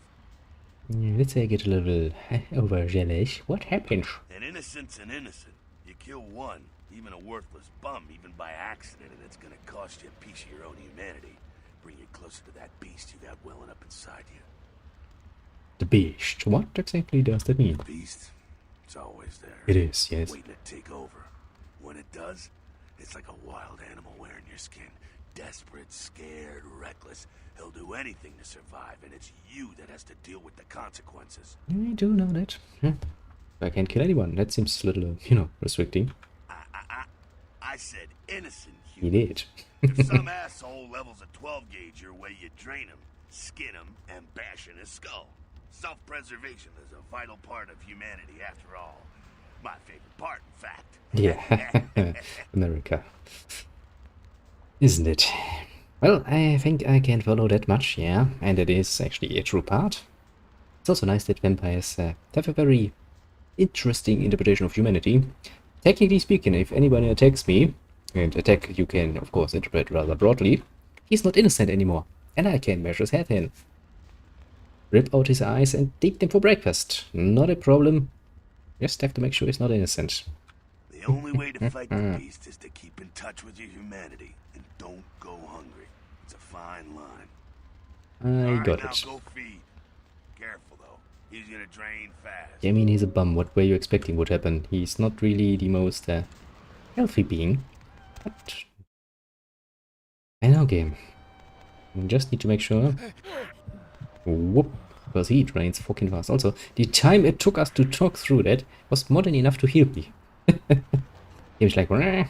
Yeah, let's say I get a little overzealous. What happens? An innocent's an innocent. You kill one, even a worthless bum, even by accident, and it's gonna cost you a piece of your own humanity. Bring you closer to that beast you got welling up inside you. The beast. What exactly does that mean? The beast. It's always there. It is, yes. Waiting to take over. When it does, it's like a wild animal wearing your skin. Desperate, scared, reckless. He'll do anything to survive, and it's you that has to deal with the consequences. I do know that. I can't kill anyone. That seems a little, restricting. I said innocent He human. did. If some asshole levels a 12 gauge your way, you drain him, skin him, and bash in his skull. Self-preservation is a vital part of humanity, after all. My favorite part, in fact. Yeah. America. Isn't it? Well, I think I can follow that much, yeah. And it is actually a true part. It's also nice that vampires have a very interesting interpretation of humanity. Technically speaking, if anybody attacks me, and attack you can, of course, interpret rather broadly, he's not innocent anymore. And I can measure his head in. Rip out his eyes and eat them for breakfast. Not a problem. Just have to make sure he's not innocent. The only way to fight the beast is to keep in touch with your humanity and don't go hungry. It's a fine line. I got now it. Go feed. Careful though. He's gonna drain fast. I mean, he's a bum. What were you expecting would happen? He's not really the most healthy being. But I know, game. You just need to make sure. Whoop. Because he drains fucking fast. Also, the time it took us to talk through that was more than enough to heal me. He was like, Quite as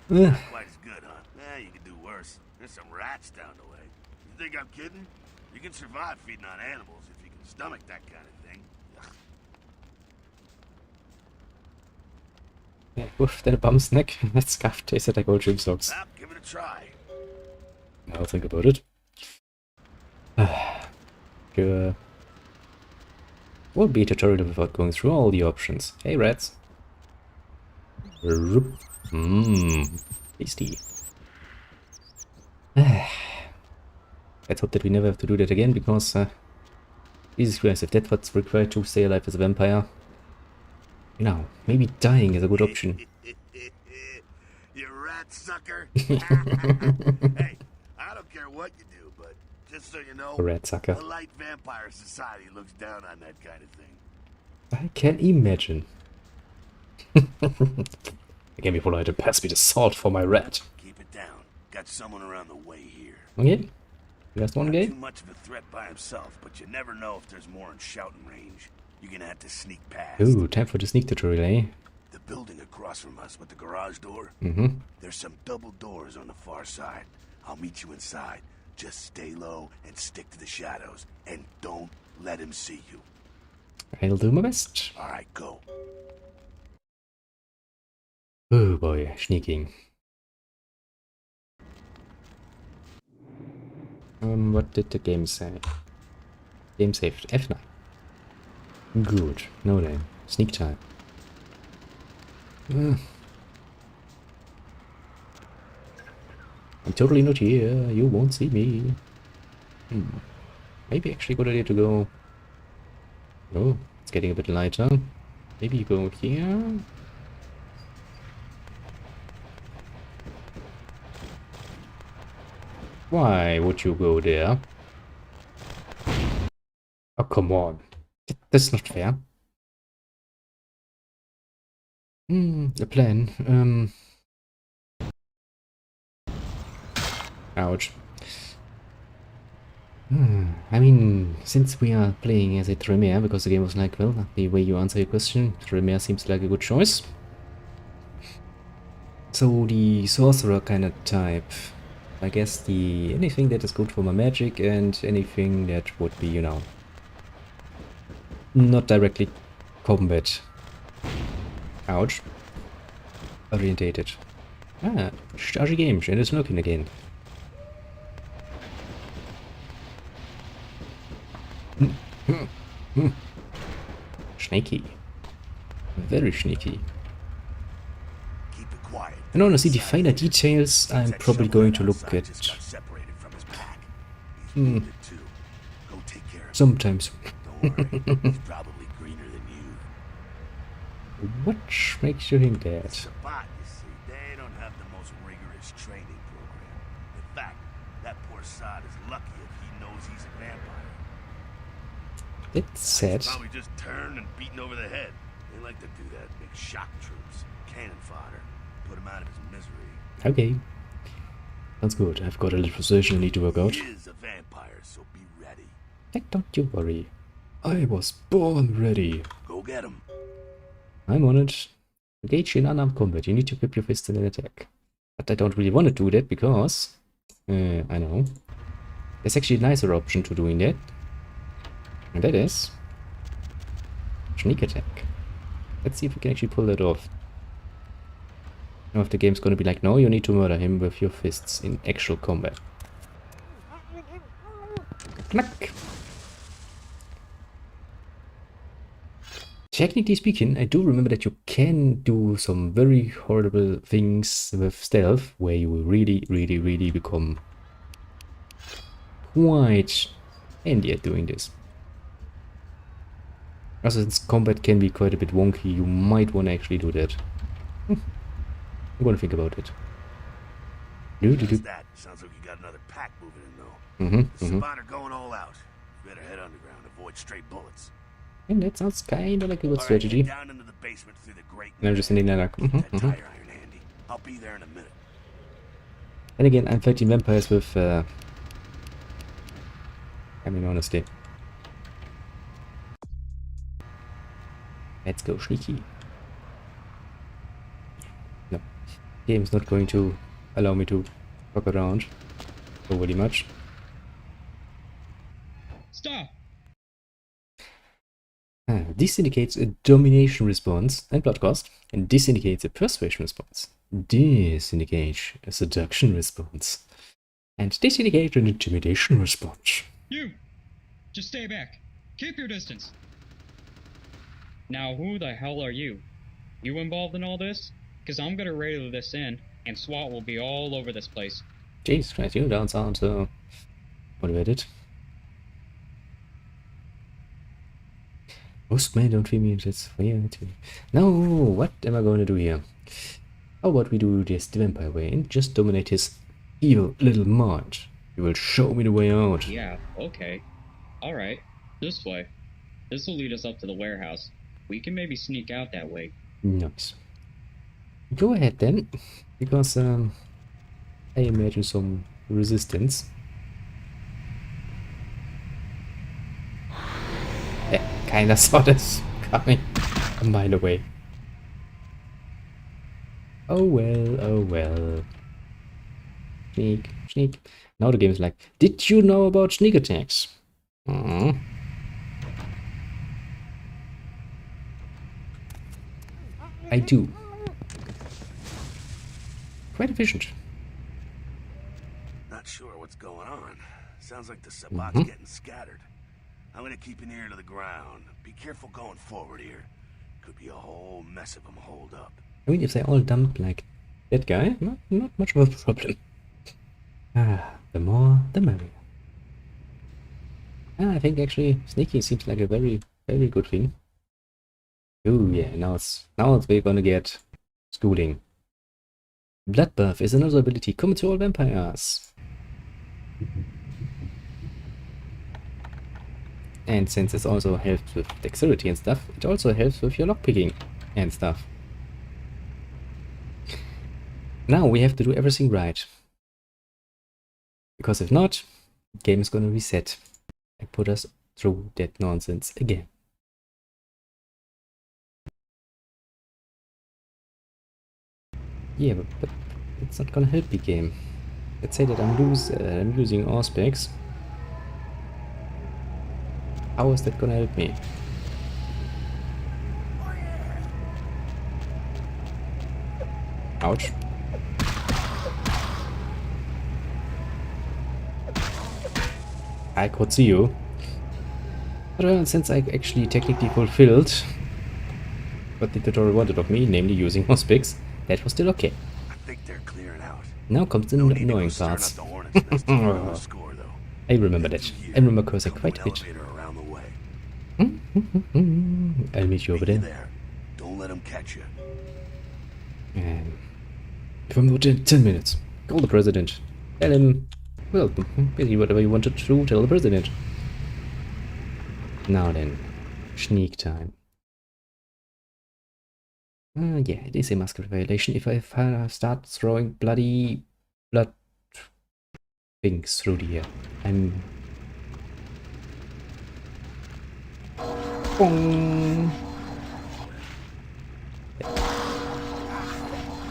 good, huh? You can do worse. There's some rats down the way. You think I'm kidding? You can survive feeding on animals if you can stomach that kind of thing. yeah, woof, then a bum snack. That scuff tasted like old gym socks. Well, give it a try. I'll think about it. Sure. Won't be a tutorial without going through all the options. Hey, rats. Mmm. Tasty. Let's hope that we never have to do that again, because Jesus Christ, if that's what's required to stay alive as a vampire, you know, maybe dying is a good option. You rat sucker. Hey, I don't care what you do, but just so you know, A rat sucker. the light vampire society looks down on that kind of thing. I can imagine. Again, before I had to pass me the salt for my rat. Keep it down. Got someone around the way here. Okay. Last one, Not guy. too much of a threat by himself, but you never know if there's more in shouting range. You're gonna have to sneak past. Ooh, time for the sneak tutorial, eh? The building across from us with the garage door. Mm-hmm. There's some double doors on the far side. I'll meet you inside. Just stay low and stick to the shadows. And don't let him see you. I'll do my best. Alright, go. Oh boy, sneaking. What did the game say? Game saved. F9. Good. No then. Sneak time. I'm totally not here. You won't see me. Maybe actually a good idea to go... Oh, it's getting a bit lighter. Maybe you go here? Why would you go there? Oh, come on. That's not fair. A plan. Ouch. I mean, since we are playing as a Tremere, because the game was like, well, the way you answer your question, Tremere seems like a good choice. So the sorcerer kind of type. I guess the anything that is good for my magic and anything that would be, you know, not directly combat. Ouch. Orientated. Ah, starry game, and it's looking again. Sneaky. Very sneaky. Keep it quiet. And honestly, the finer details I'm probably going to look at sometimes. Don't worry, he's probably greener than you. What makes you think that? Sabat, you see, they don't have the most rigorous training program. In fact, that poor sod is lucky if he knows he's a vampire. That's sad. He's probably just turned and beaten over the head. They like to do that, make shock troops, cannon fodder, put him out of his misery. Okay. Sounds good. I've got a little persuasion I need to work out. He is a vampire, so be ready. Heck, don't you worry. I was born ready. Go get him. I'm on it. Engage in unarmed combat. You need to equip your fist in an attack. But I don't really want to do that because... I know. There's actually a nicer option to doing that. And that is... sneak attack. Let's see if we can actually pull that off. Now if the game's gonna be like, no, you need to murder him with your fists in actual combat. Knack! Technically speaking, I do remember that you can do some very horrible things with stealth, where you will really become quite handy at doing this. Also, since combat can be quite a bit wonky, you might want to actually do that. I'm gonna think about it. What's that? Sounds like you got another pack moving in, though. The Sabat are going all out. You better head underground, avoid straight bullets. And that sounds kinda like a good strategy. Down into the basement through the grate. And I'm just sitting there like, That tire iron handy. I'll be there in a minute. And again, I'm fighting vampires with, I mean, honestly. Let's go sneaky. No. Game's not going to allow me to walk around overly much. Stop! This indicates a domination response and blood cost, and this indicates a persuasion response. This indicates a seduction response. And disengage an intimidation response. You! Just stay back. Keep your distance. Now who the hell are you? You involved in all this? Because I'm gonna radio this in, and SWAT will be all over this place. Jesus Christ, you don't sound so motivated. Most men don't feel me, that's weird. Now, what am I going to do here? How about we do this the vampire way and just dominate his evil little mind? He will show me the way out. Yeah, okay. Alright, this way. This will lead us up to the warehouse. We can maybe sneak out that way. Nice. Go ahead then, because I imagine some resistance. Yeah, kinda saw this coming a mile away. Oh well, oh well. Sneak, sneak. Now the game is like, did you know about sneak attacks? I do. Quite efficient. Not sure what's going on. Sounds like the sabac's getting scattered. I'm gonna keep an ear to the ground. Be careful going forward here. Could be a whole mess of them holed up. I mean, if they all dump like that guy, not much of a problem. The more, the merrier. I think actually sneaking seems like a very, very good thing. Oh yeah, now we're gonna get schooling. Bloodbath is another ability common to all vampires. And since it also helps with dexterity and stuff, it also helps with your lockpicking and stuff. Now we have to do everything right. Because if not, the game is gonna reset and put us through that nonsense again. Yeah, but it's not gonna help the game. Let's say that I'm losing Auspex. How is that gonna help me? Ouch. I could see you. But since I actually technically fulfilled what the tutorial wanted of me, namely using Hospix, that was still okay. I think they're clearing out. Now comes the annoying parts. I remember that. I remember cursing quite a bit. I'll meet you over there. Don't let them catch you. From within 10 minutes. Call the president. Tell him, well, basically whatever you wanted to do, tell the president. Now then, sneak time. Yeah, it is a mask violation if I start throwing blood things through the air. Boom.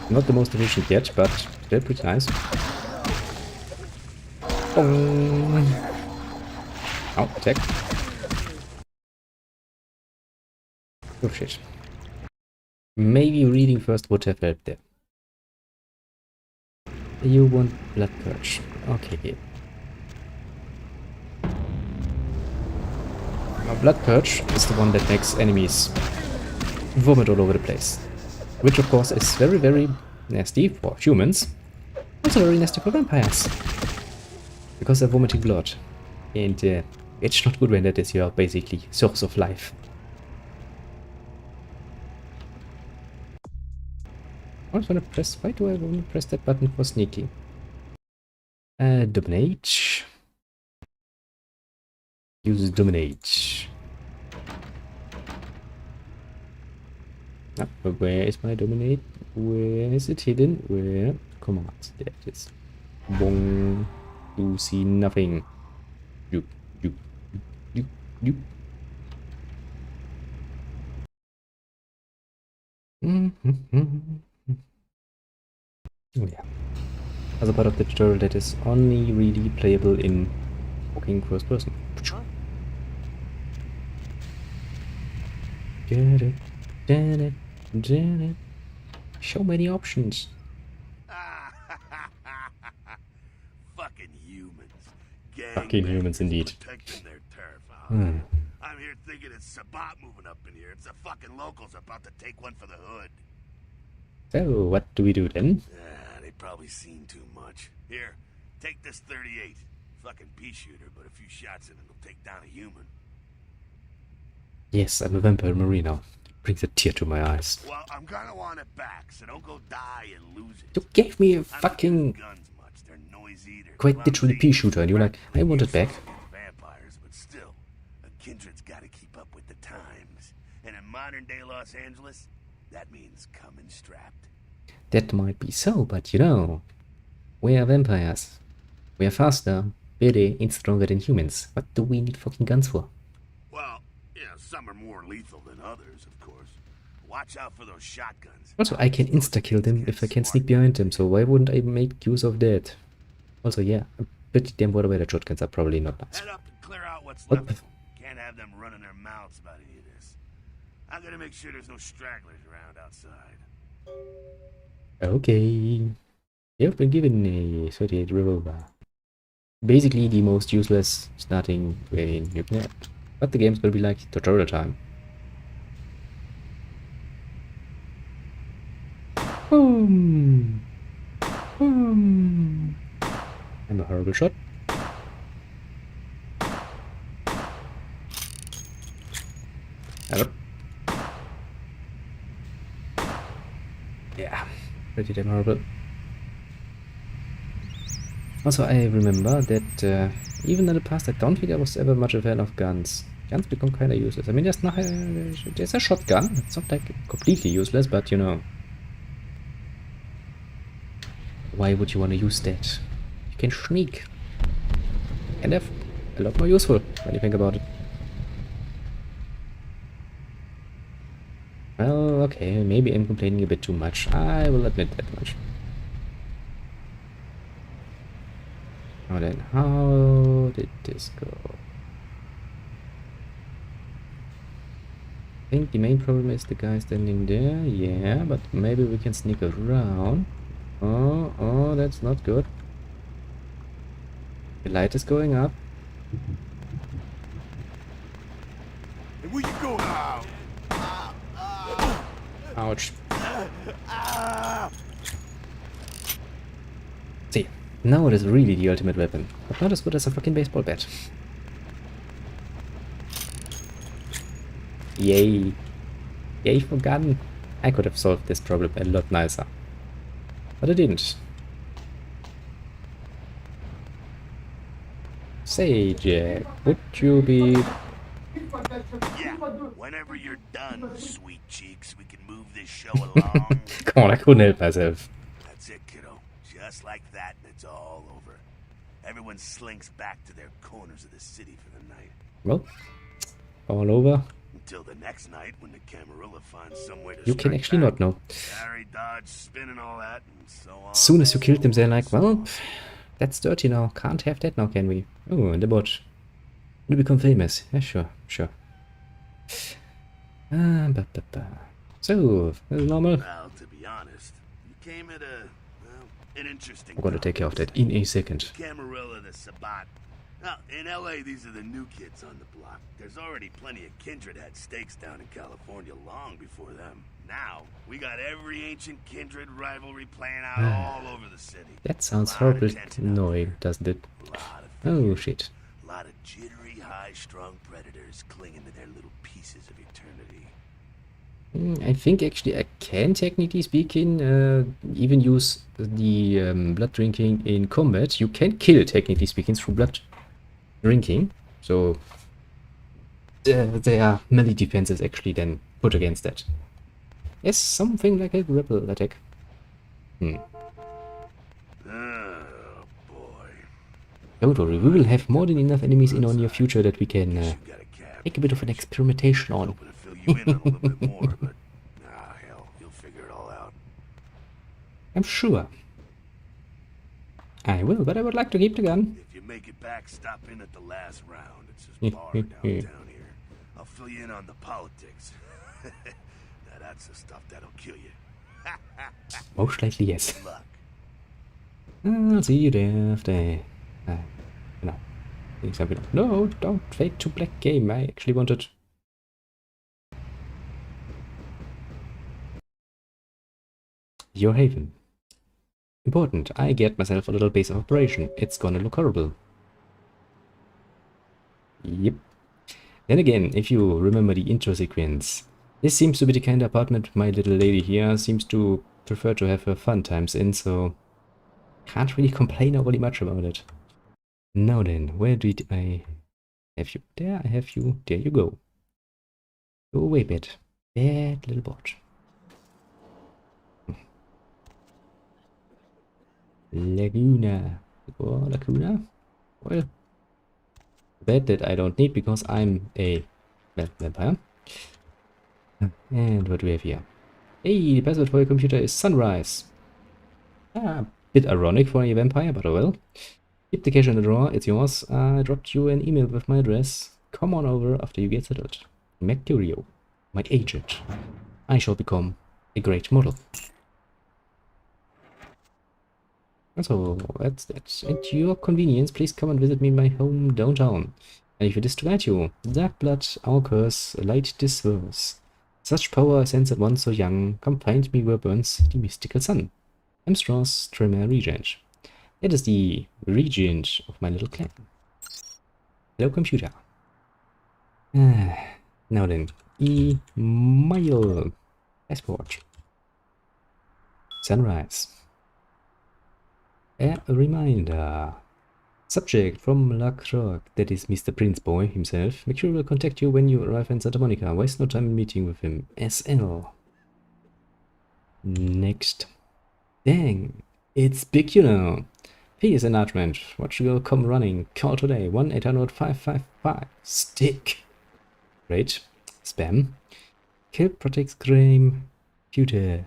Not the most efficient yet, but still pretty nice. Boom. Oh, attack. Oh shit. Maybe reading first would have helped there. You want blood purge. Okay. Now blood purge is the one that makes enemies vomit all over the place. Which of course is very, very nasty for humans. Also very nasty for vampires. Because they're vomiting blood. And it's not good when that is your basically source of life. I want to press. Why do I want to press that button for sneaking? Dominate. Use dominate. Where is my dominate? Where is it hidden? Where? Command. There it is. Bong. You see nothing. You. Oh yeah. As a part of the tutorial that is only really playable in walking first person. So many options. Fucking Fucking humans indeed. protecting their turf, huh? Hmm. I'm here thinking it's Sabat moving up in here. It's the fucking locals about to take one for the hood. So, what do we do then? They probably seen too much. Here, take this 38. Fucking pea shooter, but a few shots in it will take down a human. Yes, I'm a vampire marino. Brings a tear to my eyes. Well, I'm gonna want it back, so don't go die and lose it. You gave me a I don't fucking use guns much. They're noisy, they're quite literally clumsy, pea shooter, and you're like, I want it back. Vampires, but still, a kindred's gotta keep up with the times. And in modern day Los Angeles, that means coming strapped. That might be so, but you know, we are vampires. We are faster, bigger, and stronger than humans. What do we need fucking guns for? Well, yeah, some are more lethal than others, of course. Watch out for those shotguns. Also, I can insta-kill them if I can sneak behind them, so why wouldn't I make use of that? Also, yeah, I'm pretty damn worried about the shotguns are probably not nice. Head up and clear out what's What? left. Can't have them running their mouths about any of this. I'm gonna make sure there's no stragglers around outside. Okay. You've been given a 38 revolver. Basically the most useless starting weapon you can have. But the game's gonna be like tutorial time. Boom! Boom! I'm a horrible shot. Hello. Yeah, pretty damn horrible. Also, I remember that even in the past, I don't think I was ever much a fan of guns. Guns become kind of useless. I mean, there's a shotgun. It's not like completely useless, but you know. Why would you want to use that? You can sneak. And have a lot more useful when you think about it. Well, okay, maybe I'm complaining a bit too much. I will admit that much. Now then, how did this go? I think the main problem is the guy standing there. Yeah, but maybe we can sneak around. Oh, that's not good. The light is going up. Hey, where you going? Ouch. See, now it is really the ultimate weapon, but not as good as a fucking baseball bat. Yay. Yay for gun. I could have solved this problem a lot nicer. But I didn't. Say, Jack, would you be... Yeah, whenever you're done, sweet cheeks, we can move this show along. Come on, I couldn't help myself. That's it, kiddo. Just like that, and it's all over. Everyone slinks back to their corners of the city for the night. Well, all over. Until the next night, when the Camarilla finds somewhere to You can strike actually back. not know. Carry, dodge, spin, and all that, and so on. As soon as you killed them, they're like, well, that's dirty now. Can't have that now, can we? Oh, and the bot. You become famous. Yeah, sure, sure. So, this is normal. Well, to be honest, you came at an interesting I'm gonna time. take care of that in a second. Camarilla, the Sabat. Now, in LA, these are the new kids on the block. There's already plenty of kindred had stakes down in California long before them. Now, we got every ancient kindred rivalry playing out all over the city. That sounds Lot of horribly tension out annoying, there. doesn't it? Lot of Oh, figures. shit. A lot of jittery, high-strung predators clinging to their little pieces of eternity. I think actually I can, technically speaking, even use the blood drinking in combat. You can kill, technically speaking, through blood drinking. So there are melee defenses actually then put against that. Yes, something like a rebel attack. Oh, boy. Don't worry, we will have more than enough enemies in our near future that we can You got a cab. take a bit of an experimentation on. Hoping to fill you in on a little bit more, but hell, you'll figure it all out. I'm sure. I will, but I would like to keep the gun. If you make it back, stop in at the last round. It's this bar downtown here. I'll fill you in on the politics. Now that's the stuff that'll kill you. Most likely, yes. Good luck. I'll see you there after. Genau. No, don't fade to black game. I actually wanted... Your haven. Important. I get myself a little base of operation. It's gonna look horrible. Yep. Then again, if you remember the intro sequence, this seems to be the kind of apartment my little lady here seems to prefer to have her fun times in, so can't really complain overly much about it. Now then, where did I have you? There I have you. There you go. Go away, bit. Bad little bot. Laguna. Oh, Laguna? Well, bed that I don't need because I'm a vampire. And what do we have here? Hey, the password for your computer is sunrise. Ah, bit ironic for a vampire, but oh well. Keep the cash in the drawer, it's yours. I dropped you an email with my address. Come on over after you get settled. Mercurio, my agent. I shall become a great model. So, that's that. At your convenience, please come and visit me in my home downtown. And if it distract you, dark blood, our curse, light disperse. Such power sends at once so young, come find me where burns the mystical sun. I'm Strauss, Tremor Regent. That is the regent of my little clan. Hello, computer. Now then, email, passport, sunrise. A reminder. Subject from Lacroix, that is Mr. Prince Boy himself. Make sure he will contact you when you arrive in Santa Monica. Waste no time in meeting with him. SL. Next. Dang, it's big, you know. Peace enlargement. Watch you come running. Call today. 1-800-555. Stick. Great. Spam. Kill protects crime. Computer.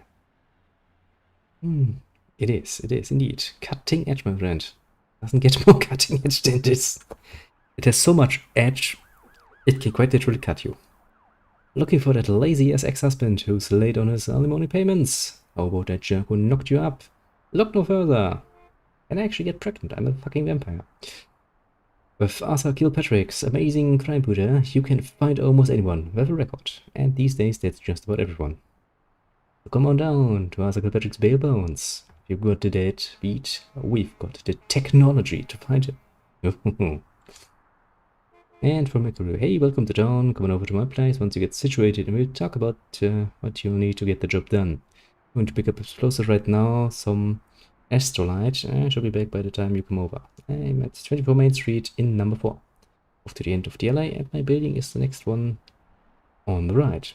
It is indeed. Cutting edge, my friend. Doesn't get more cutting edge than this. It has so much edge, it can quite literally cut you. Looking for that lazy ass ex-husband who's late on his alimony payments? How about that jerk who knocked you up? Look no further. Can I actually get pregnant? I'm a fucking vampire. With Arthur Kilpatrick's amazing crime Buddha, you can find almost anyone with a record. And these days, that's just about everyone. So come on down to Arthur Kilpatrick's bail bones. If you've got the dead beat, we've got the technology to find him. And for Mercury, hey, welcome to town. Come on over to my place once you get situated, and we'll talk about what you need to get the job done. I'm going to pick up explosives right now, some astrolite. I shall be back by the time you come over. I'm at 24 Main Street in number 4. Off to the end of the alley, and my building is the next one on the right.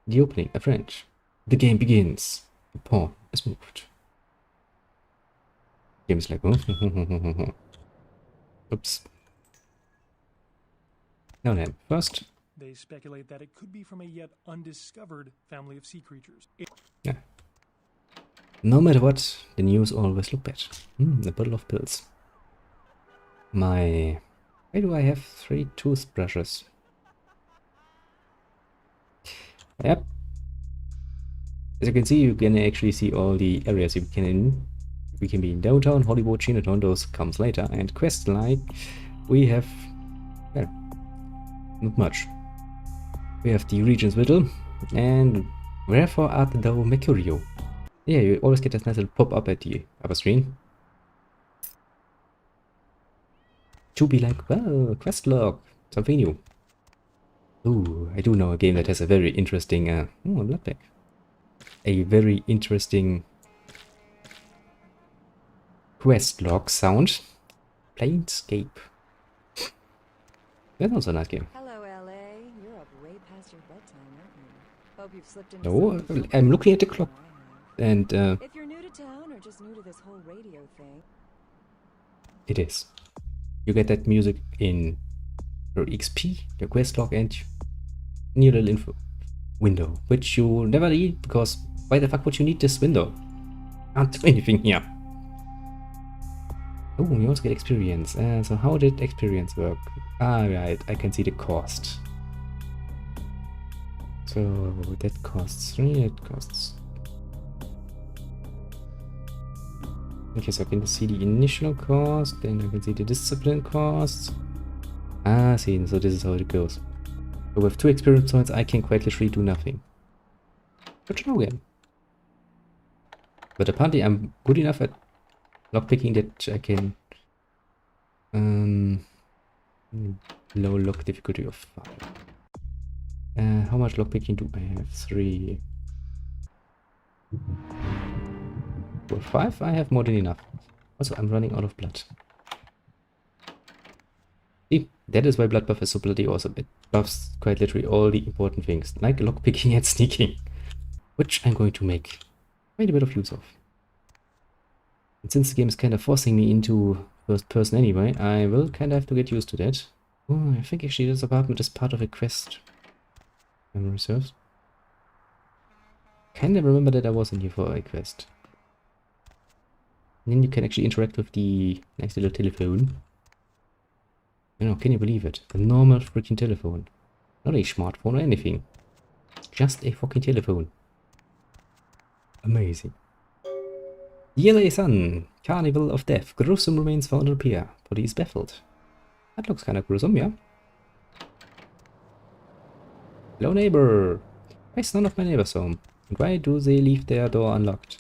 The opening, a French. The game begins. The pawn is moved. Game is like, oh. Oops. Now then, first. They speculate that it could be from a yet undiscovered family of sea creatures. Yeah. No matter what, the news always look bad. A bottle of pills. Why do I have 3 toothbrushes? Yep. As you can see, you can actually see all the areas you can in. We can be in downtown, Hollywood, Chinatown, those comes later. And quest like we have, well, not much. We have the Regent's Whittle, and wherefore art thou Mercurio? Yeah, you always get this nice little pop up at the upper screen. To be like, well, quest log, something new. Ooh, I do know a game that has a very interesting, oh, Bloodback. A very interesting quest log sound. Planescape. That's also a nice game. Hello, LA. You're up way past your bedtime, aren't you? Hope you've slipped into No, I'm looking at the clock. And, if you're new to town or just new to this whole radio thing. It is. You get that music in your XP, your quest log, and in your little info window, which you never need, because why the fuck would you need this window? Can't do anything here. Oh, we also get experience. So how did experience work? Ah, right, I can see the cost. So that costs 3, it costs Okay, so I can see the initial cost, then I can see the discipline costs. Ah, see, so this is how it goes. So with 2 experience points, I can quite literally do nothing. Good show again. But apparently I'm good enough at lockpicking that I can... low lock difficulty of 5. How much lockpicking do I have? 3. For 5, I have more than enough. Also, I'm running out of blood. See, that is why blood buff is so bloody awesome. It buffs quite literally all the important things, like lockpicking and sneaking, which I'm going to make quite a bit of use of. And since the game is kind of forcing me into first person anyway, I will kind of have to get used to that. Oh, I think actually this apartment is part of a quest. Memory serves. Kind of remember that I was in here for a quest. And then you can actually interact with the nice little telephone. You know, can you believe it? A normal freaking telephone. Not a smartphone or anything. Just a fucking telephone. Amazing. The LA Sun. Carnival of Death. Gruesome remains found on pier. Police baffled. That looks kind of gruesome, yeah? Hello, neighbor. Why is none of my neighbors home? And why do they leave their door unlocked?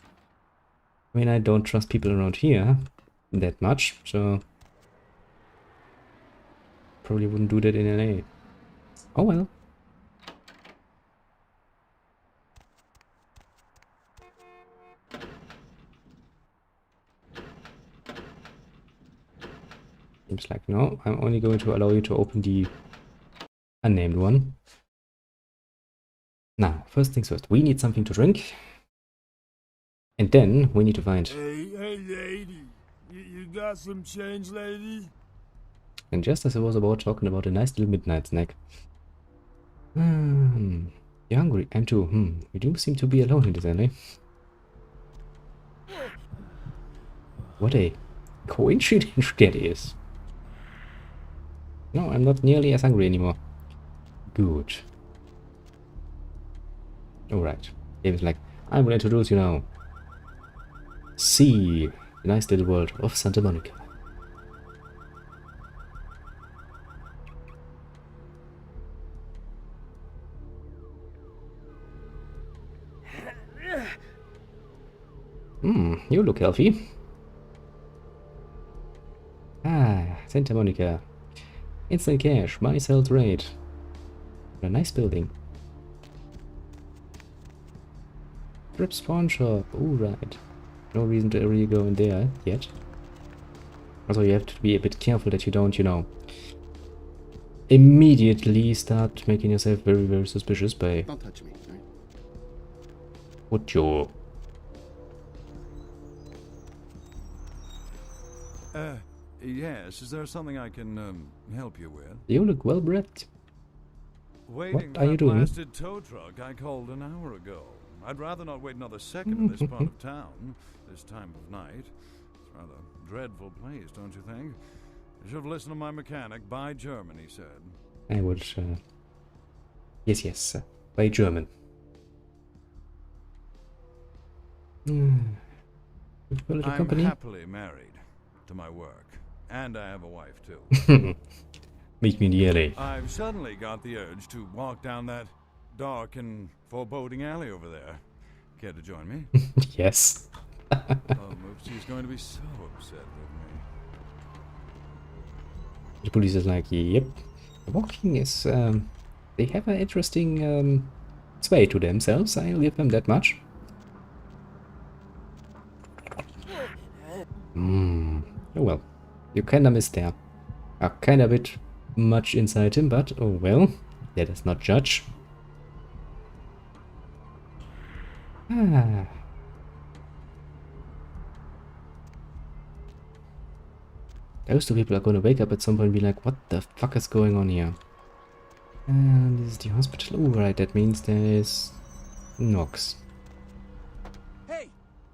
I mean, I don't trust people around here that much, so... Probably wouldn't do that in LA. Oh well. Seems like no, I'm only going to allow you to open the unnamed one. Now, first things first, we need something to drink. And then we need to find... Hey, lady. You got some change, lady? And just as I was about talking about a nice little midnight snack. You're hungry? I'm too. We do seem to be alone in this alley. What a coincidence that is. No, I'm not nearly as hungry anymore. Good. Alright. Game's like, I will introduce you now. See the nice little world of Santa Monica. You look healthy. Ah, Santa Monica. Instant cash, buy, sell, trade. A nice building. Strip spawn shop. Ooh, right. No reason to really go in there yet. Also, you have to be a bit careful that you don't, you know, immediately start making yourself very, very suspicious by... Don't touch me, right? What your... Yes, is there something I can, help you with? You look well bred. Waiting What are you doing? blasted tow truck I called an hour ago. I'd rather not wait another second in this part of town, this time of night. It's a rather dreadful place, don't you think? You should have listened to my mechanic. By German, he said. I would, yes, by German. I'm company? happily married to my work, and I have a wife too. Meet me in the alley. I've suddenly got the urge to walk down that dark and foreboding alley over there. Care to join me? Yes. Oh, Moopsy's going to be so upset with me. The police is like, yep. Walking is, they have an interesting sway to themselves, I'll give them that much. Oh well. You kinda missed there. Kinda bit much inside him, but oh well. Let us not judge. Those two people are gonna wake up at some point and be like, what the fuck is going on here? And this is the hospital. Oh, right, that means there's Nox. Hey,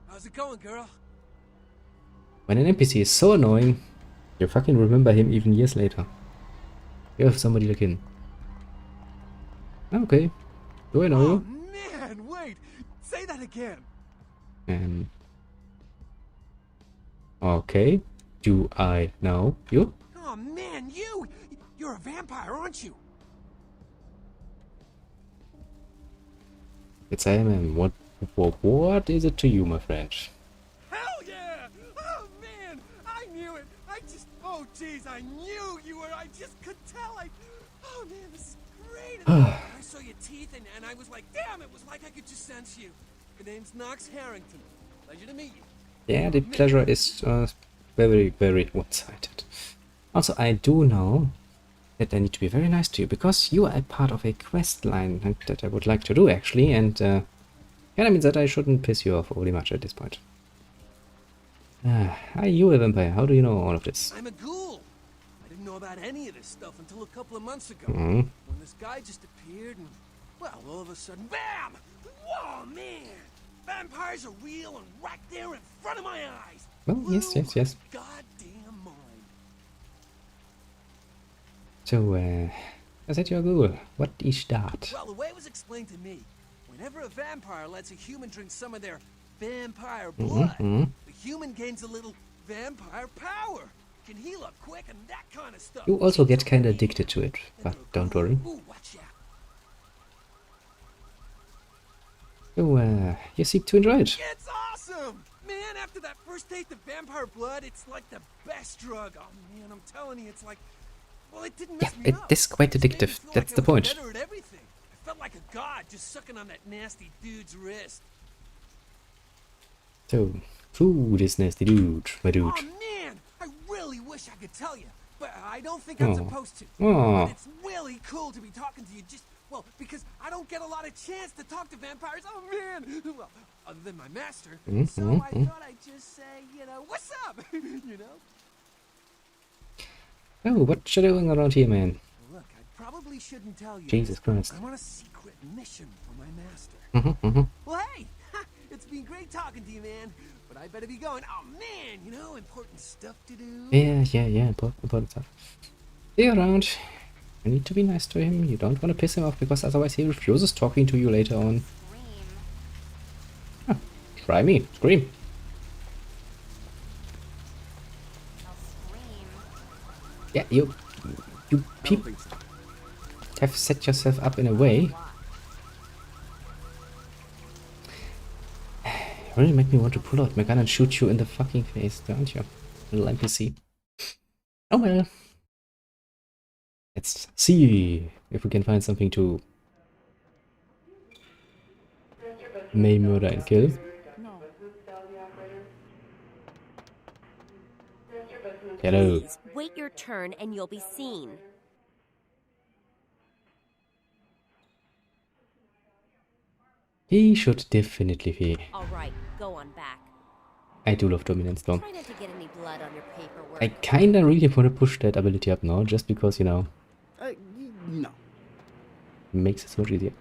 how's it going, girl? When an NPC is so annoying, you fucking remember him even years later. You have somebody like him. Okay. Do I know Oh you? man, wait! Say that again! Okay. Do I know you? Oh man, you're a vampire, aren't you? It's I am. What is it to you, my friend? Hell yeah! Oh man, I knew it. Oh jeez, I knew you were. I just could tell. Oh man, this is great. I saw your teeth and I was like, damn, it was like I could just sense you. Your name's Knox Harrington. Pleasure to meet you. Yeah, the pleasure is very, very one-sided. Also, I do know that I need to be very nice to you, because you are a part of a quest line that I would like to do, actually, and yeah, that means that I shouldn't piss you off overly much at this point. Hi, you a vampire. How do you know all of this? I'm a ghoul. I didn't know about any of this stuff until a couple of months ago. Mm. When this guy just appeared and, well, all of a sudden, BAM! Whoa, man! Vampires are real and right there in front of my eyes. Well, yes. Goddamn mind. So, is that your goal? What is that? Well, the way it was explained to me, whenever a vampire lets a human drink some of their vampire blood, the human gains a little vampire power. Can heal up quick and that kind of stuff. You also get kinda addicted to it, but don't worry. Ooh, watch out. So, you seem to enjoy it. It's awesome! Man, after that first taste of vampire blood, it's like the best drug. Oh man, I'm telling you, it's like, well, it didn't mess me up. It is quite It made me addictive. feel That's like the I was point. better at everything. I felt like a god just sucking on that nasty dude's wrist. So, food is nasty, dude, my dude. Oh man, I really wish I could tell you, but I don't think I'm supposed to. Oh. But it's really cool to be talking to you just, well, because I don't get a lot of chance to talk to vampires. Oh man, well, other than my master. So I thought I'd just say, what's up? Oh, what you doing around here, man? Look, I probably shouldn't tell you. Jesus Christ. I'm on a secret mission for my master. Well, hey, it's been great talking to you, man. But I better be going. Oh man, important stuff to do. Yeah, important stuff. Stay around. You need to be nice to him. You don't want to piss him off, because otherwise he refuses talking to you later on. Huh. Try me. Scream. Yeah, you people have set yourself up in a way. You really make me want to pull out my gun and shoot you in the fucking face, don't you? Little NPC. Oh well. Let's see if we can find something to maim, murder, and kill. Hello. Please wait your turn and you'll be seen. He should definitely be. All right, go on back. I do love dominance though. Try not to get any blood on your paperwork. I kinda really want to push that ability up now, just because, No. makes it so much easier.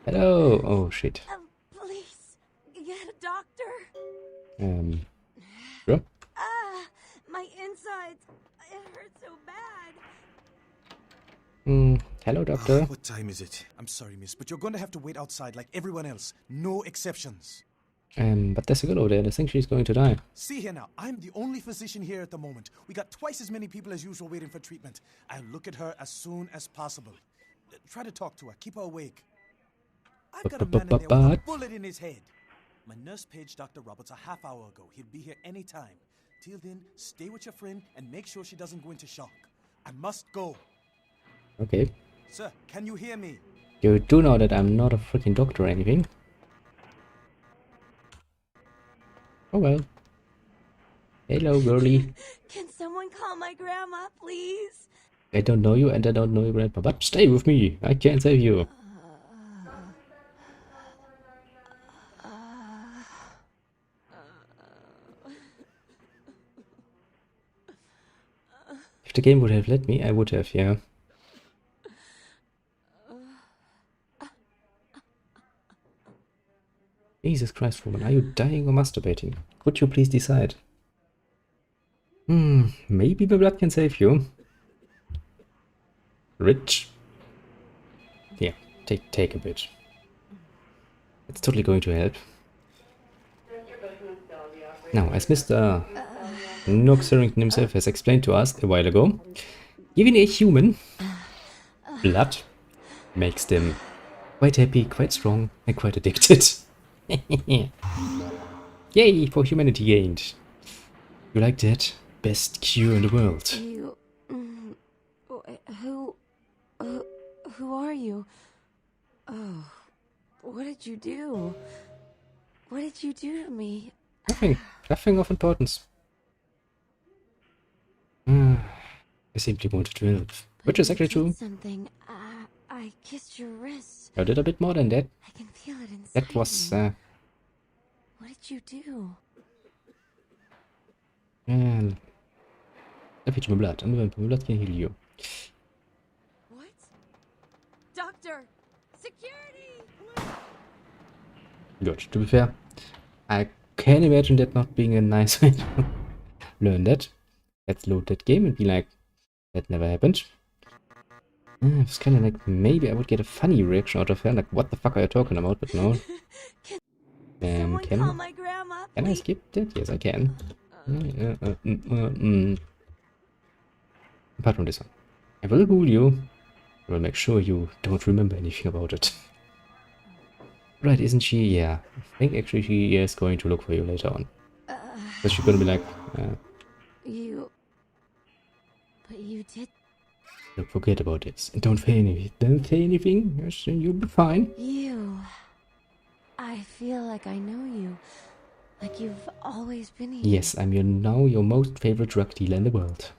Hello! Oh shit. Please, get a doctor. Sure? My insides. It hurts so bad. Hello, doctor. What time is it? I'm sorry, miss, but you're going to have to wait outside like everyone else. No exceptions. But there's a girl over there. I think she's going to die. See here now, I'm the only physician here at the moment. We got twice as many people as usual waiting for treatment. I'll look at her as soon as possible. Try to talk to her. Keep her awake. I've got a man in there with a bullet in his head. My nurse paged Dr. Roberts a half hour ago. He'll be here any time. Till then, stay with your friend and make sure she doesn't go into shock. I must go. Okay. Sir, can you hear me? You do know that I'm not a freaking doctor or anything. Oh well. Hello, girlie. Can someone call my grandma, please? I don't know you and I don't know your grandpa, but stay with me. I can save you. If the game would have let me, I would have, yeah. Jesus Christ, woman, are you dying or masturbating? Could you please decide? Maybe the blood can save you. Rich? Yeah, take a bit. It's totally going to help. Now, as Mr. Nook Surrington himself has explained to us a while ago, giving a human blood makes them quite happy, quite strong, and quite addicted. Yay, for humanity gained. You like that? Best cure in the world. You... Who... Who are you? Oh, what did you do? What did you do to me? Nothing. Nothing of importance. I simply wanted to help. Which is actually true. Something. I kissed your wrist. I did a bit more than that. I can feel it inside. That was, What did you do? I fetch my blood, and my blood can heal you. What? Doctor! Security! Good. To be fair, I can imagine that not being a nice way to learn that. Let's load that game and be like, that never happened. It's kind of like, maybe I would get a funny reaction out of her, like, what the fuck are you talking about? But no. Can I skip that? Yes, I can. Apart from this one. I will rule you. I will make sure you don't remember anything about it. Right, isn't she? Yeah. I think actually she is going to look for you later on. But she's gonna be like, But you did... Look, forget about this. And don't say anything. Don't say anything. Yes, you'll be fine. You... I feel like I know you. Like you've always been here. Yes, I'm now your most favorite drug dealer in the world.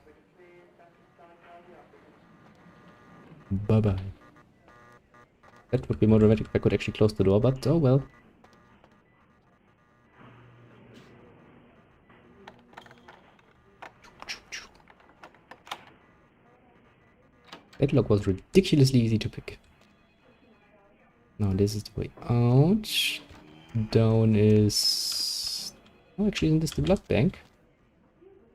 Bye-bye. That would be more dramatic if I could actually close the door, but oh well. That lock was ridiculously easy to pick. Now this is the way out. Down is... Oh, actually isn't this the blood bank?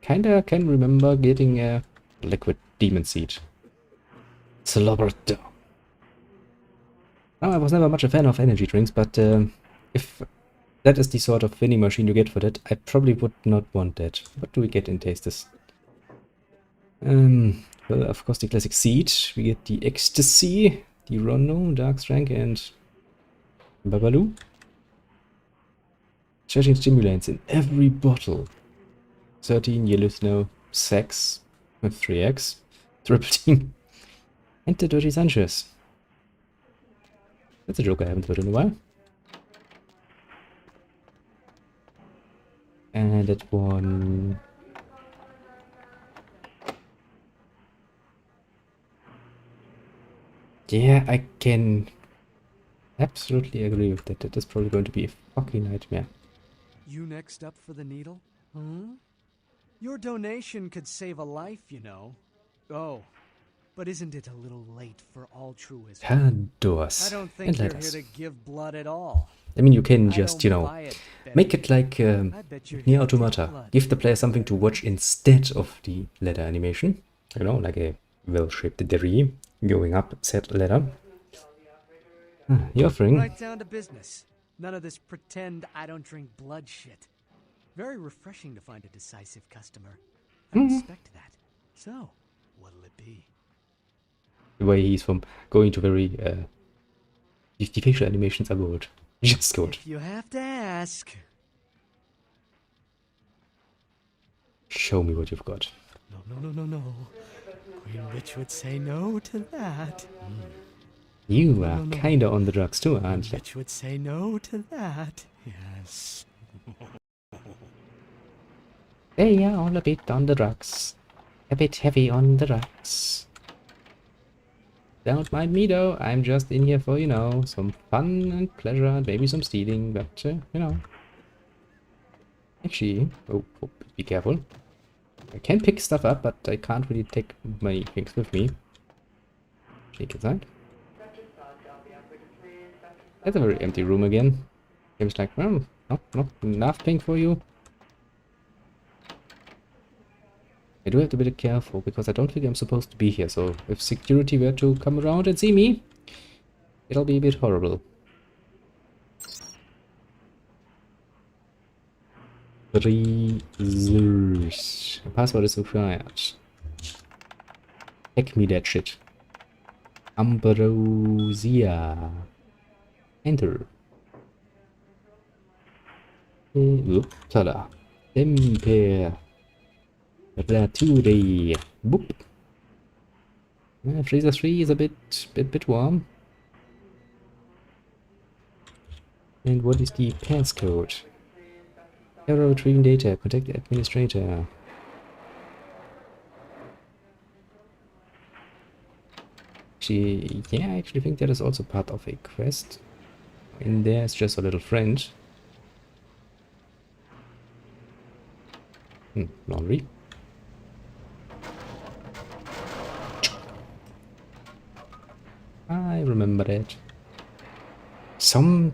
Kinda can remember getting a liquid demon seed. Slobbered down. Now, I was never much a fan of energy drinks, but if that is the sort of vending machine you get for that, I probably would not want that. What do we get in tastes? Well, of course, the classic seed. We get the ecstasy, the Rondo, Dark Strength, and Babaloo. Charging stimulants in every bottle. 13 yellow snow, sex with 3x, triple team, and the Dirty Sanchez. That's a joke I haven't heard in a while. And that one... Yeah, I can absolutely agree with that. That is probably going to be a fucking nightmare. You next up for the needle? Your donation could save a life, you know. Oh, but isn't it a little late for altruism? Doors I don't and think you're letters. here to give blood at all. I mean, you can just, you know, buy it, make it like I bet you're Nier here to Automata. blood. Give the player something to watch instead of the ladder animation. You know, like a well-shaped dairy going up said ladder. You're offering. Right down to business. None of this pretend I don't drink blood shit. Very refreshing to find a decisive customer. I respect that. So, what'll it be? The way he's from going to very the facial animations are good. Just good. If you have to ask. Show me what you've got. No. Queen Witch would say no to that. You are kinda on the drugs too, aren't you? Witch would say no to that. Yes. They are all a bit on the drugs. A bit heavy on the drugs. Don't mind me though, I'm just in here for, you know, some fun and pleasure and maybe some stealing, but, you know. Actually, oh, be careful. I can pick stuff up, but I can't really take my things with me. Sneak inside. That's a very empty room again. Game's like, well, not enough pink for you. I do have to be careful, because I don't think I'm supposed to be here, so if security were to come around and see me, it'll be a bit horrible. Freezers. Password is required. Hack me that shit. Ambrosia. Enter. Tada. Temperature. Boop. Freezer 3 is a bit warm. And what is the passcode? Error retrieving data. Contact the administrator. Yeah, I actually think that is also part of a quest. In there is just a little friend. Laundry. I remember that. Some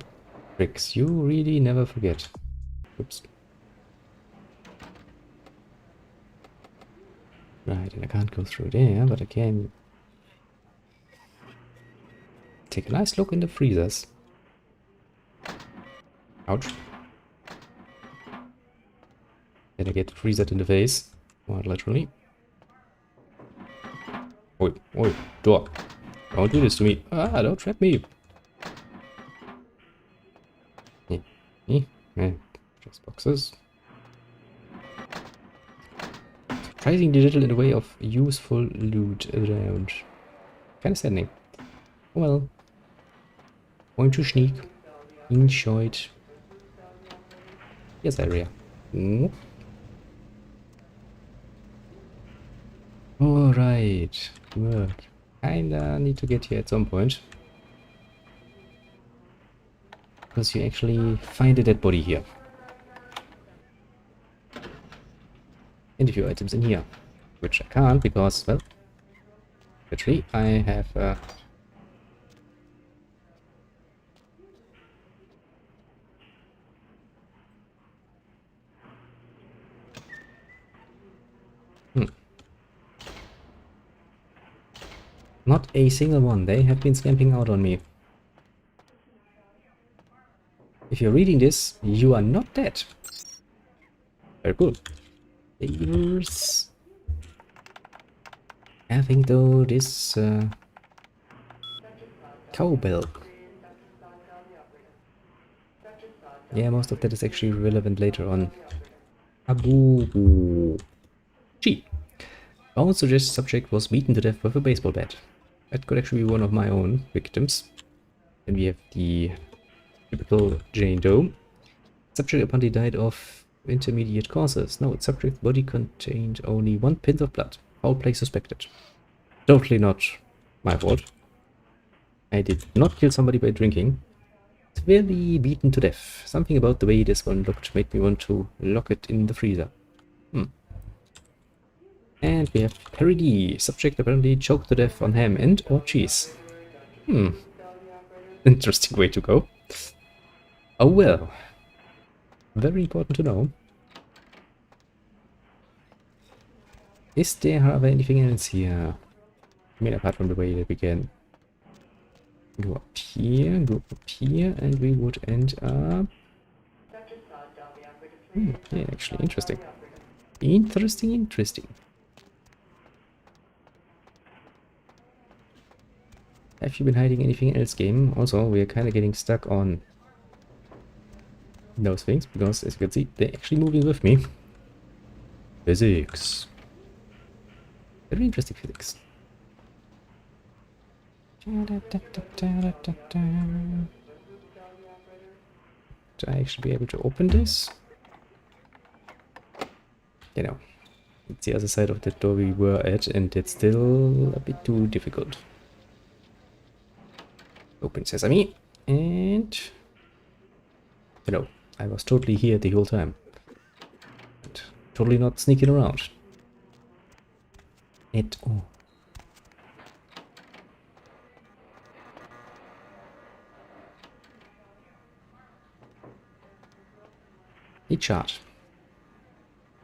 tricks you really never forget. Oops. Right, and I can't go through there, but I can take a nice look in the freezers. Ouch. Did I get freezered in the face? Quite literally. Oi, oi, door. Don't do this to me. Ah, don't trap me. Just boxes. Surprisingly little in the way of useful loot around. Kinda saddening. Oh well. Going to sneak. Inside. Yes, area. Alright. Good. Kinda need to get here at some point. Because you actually find a dead body here. And a few items in here. Which I can't because, well, literally I have not a single one. They have been scamping out on me. If you're reading this, you are not dead. Very good. Favors. I think though this cowbell. Yeah, most of that is actually relevant later on. Abu. Gee. Bones suggests subject was beaten to death with a baseball bat. That could actually be one of my own victims. Then we have the typical Jane Doe. Subject apparently died of intermediate causes. No, subject's body contained only 1 pint of blood. Foul play suspected. Totally not my fault. I did not kill somebody by drinking. Severely beaten to death. Something about the way this one looked made me want to lock it in the freezer. And we have Perry. Subject apparently choked to death on ham and or cheese. Interesting way to go. Oh well. Very important to know. Is there, however, anything else here? I mean, apart from the way that we can go up here, and we would end up... yeah, actually, interesting. Interesting. Have you been hiding anything else, game? Also, we are kind of getting stuck on those things, because as you can see, they're actually moving with me. Physics. Very interesting physics. Would I actually be able to open this? You know, it's the other side of the door we were at, and it's still a bit too difficult. Open sesame, and you know, I was totally here the whole time. And totally not sneaking around. At all. A chart.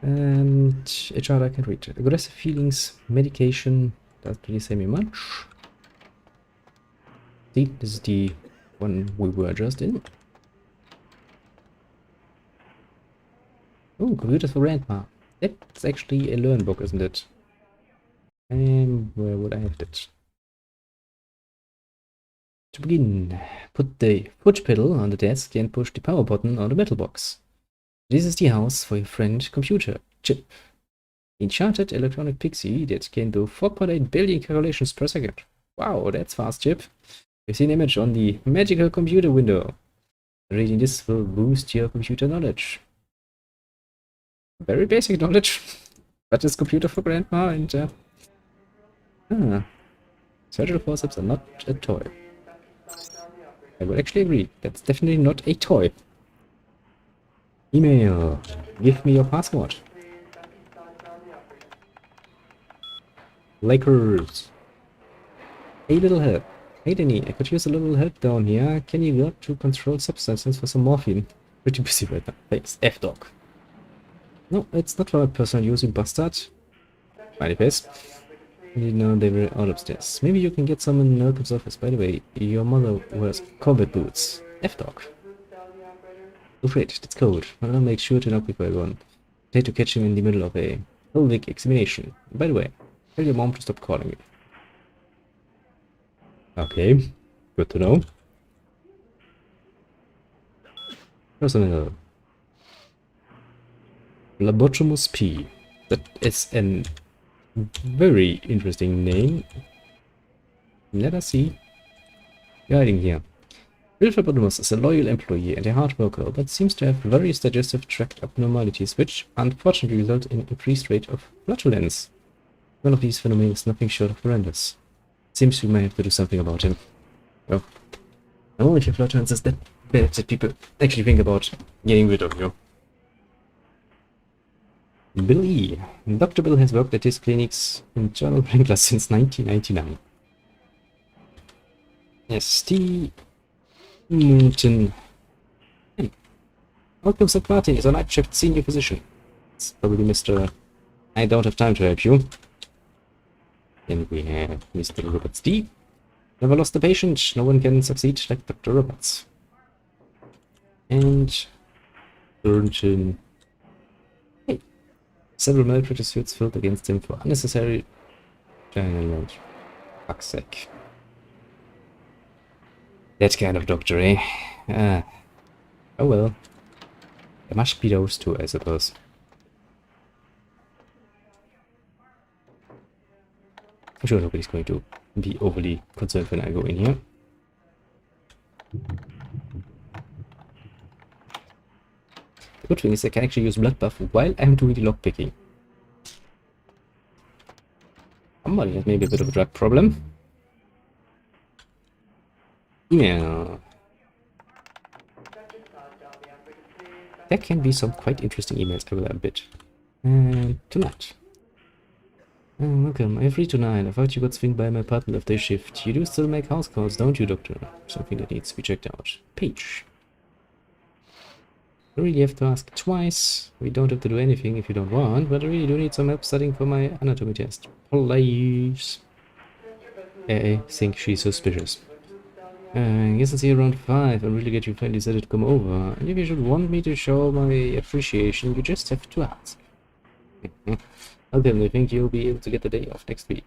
And a chart I can read. Aggressive feelings, medication, doesn't really say me much. See, this is the one we were just in. Oh, computers for grandma. That's actually a learn book, isn't it? Where would I have it? To begin, put the foot pedal on the desk and push the power button on the metal box. This is the house for your friend computer chip. Enchanted electronic pixie that can do 4.8 billion calculations per second. Wow, that's fast, Chip. You see an image on the magical computer window. Reading this will boost your computer knowledge. Very basic knowledge, but it's computer for grandma and surgical forceps are not a toy. I would actually agree. That's definitely not a toy. Email. Give me your password. Lakers. A little help. Hey Danny, I could use a little help down here. Can you go to controlled substances for some morphine? Pretty busy right now. Thanks. F-Dog. No, it's not for my personal use, you bastard. Smiley face. You know they were out upstairs. Maybe you can get some in Malcolm's office. By the way, your mother wears combat boots. F-Dog. Oh great, that's cold. I'll make sure to knock before I go on. Try to catch him in the middle of a pelvic examination. By the way, tell your mom to stop calling me. Okay, good to know. Personal. Labotomus P. That is a very interesting name. Let us see. Guiding here. Bill Labotomus is a loyal employee and a hard worker, but seems to have various digestive tract abnormalities, which unfortunately result in increased rate of flatulence. One of these phenomena is nothing short of horrendous. Seems we may have to do something about him. Well, no, if your flatulence is that bad that people actually think about getting rid of you. Bill E. Dr. Bill has worked at his clinics in Journal Wrangler since 1999. Yes, T. Newton. Hey. Welcome, St. Martin is a night shift senior physician. It's probably Mr. I don't have time to help you. Then we have Mr. Roberts D. Never lost a patient. No one can succeed like Dr. Roberts. And Thornton. Hey. Several malpractice suits filed against him for unnecessary load. Fuck's sake. That kind of doctor, eh? Oh well. There must be those two, I suppose. I'm sure nobody's going to be overly concerned when I go in here. The good thing is I can actually use blood buff while I'm doing the lockpicking. Somebody has maybe a bit of a drug problem. Email. There can be some quite interesting emails I will admit. Tonight. Welcome, I'm free tonight. I thought you could swing by my apartment after shift. You do still make house calls, don't you, Doctor? Something that needs to be checked out. Page. I really have to ask twice. We don't have to do anything if you don't want, but I really do need some help studying for my anatomy test. Please. I think she's suspicious. Guess I'll see you around 5. I'm really glad you finally decided to come over. And if you should want me to show my appreciation, you just have to ask. I'll definitely think you'll be able to get the day off next week.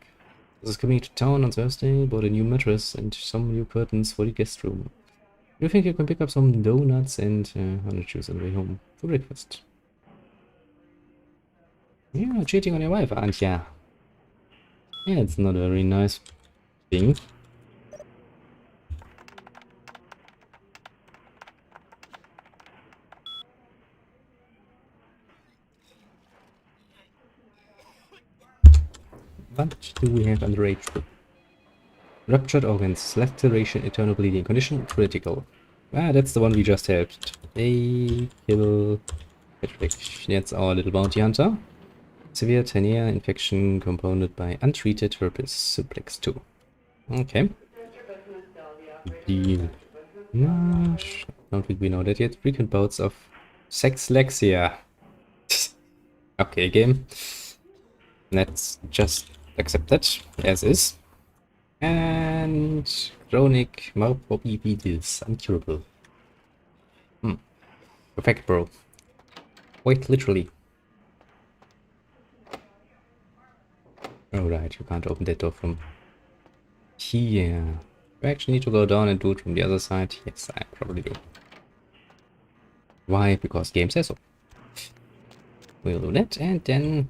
This is coming to town on Thursday, bought a new mattress and some new curtains for the guest room. You think you can pick up some donuts and honey juice on the way home for breakfast? Yeah, cheating on your wife, aren't ya? Yeah, it's not a very nice thing. What do we have underage? Ruptured organs, laceration, internal bleeding, condition critical. Ah, that's the one we just helped. They kill Patrick. That's our little bounty hunter. Severe tinea infection compounded by untreated herpes simplex 2. Okay. Deal. No, don't think we know that yet. Frequent bouts of sexlexia. Okay, game. Let's just accept that as is. And chronic morbiditis, uncurable. Perfect, bro. Quite literally. Alright, you can't open that door from here. We actually need to go down and do it from the other side. Yes, I probably do. Why? Because game says so. We'll do that, and then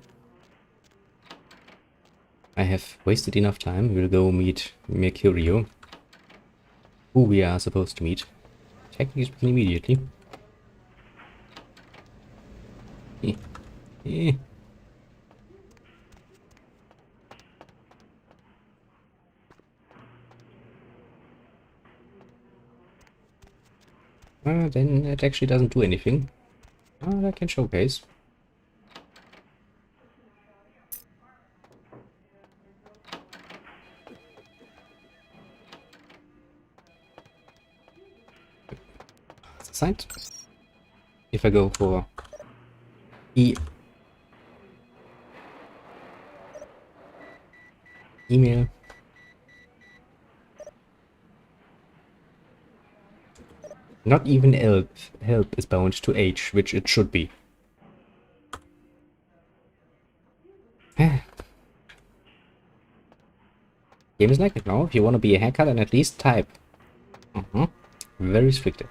I have wasted enough time. We'll go meet Mercurio, who we are supposed to meet. Technically speaking, immediately. Eh. Eh. Then it actually doesn't do anything. I can showcase. That's assigned. If I go for email, not even help is bound to H, which it should be. Game is like it now. If you want to be a hacker, then at least type. Very restricted.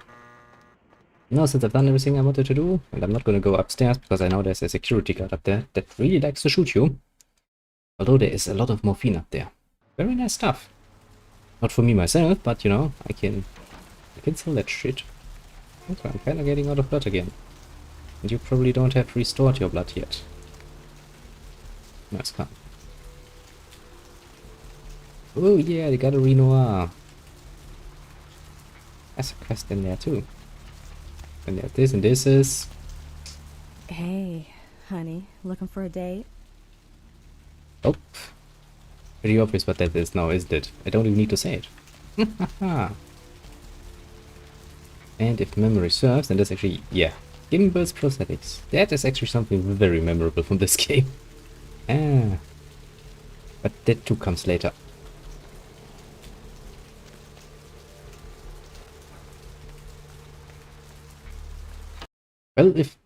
Now, since I've done everything I wanted to do, and I'm not going to go upstairs because I know there's a security guard up there that really likes to shoot you. Although there is a lot of morphine up there. Very nice stuff. Not for me myself, but you know, I can sell that shit. Okay, I'm kinda getting out of blood again. And you probably don't have restored your blood yet. Nice car. Oh yeah, they got a Renoir. That's a quest in there too. And there's this, and this is... Hey, honey, looking for a date? Oh. Pretty obvious what that is now, isn't it? I don't even need to say it. And if memory serves, then that's actually... yeah. Giving birth prosthetics. That is actually something very memorable from this game. But that too comes later. Well, if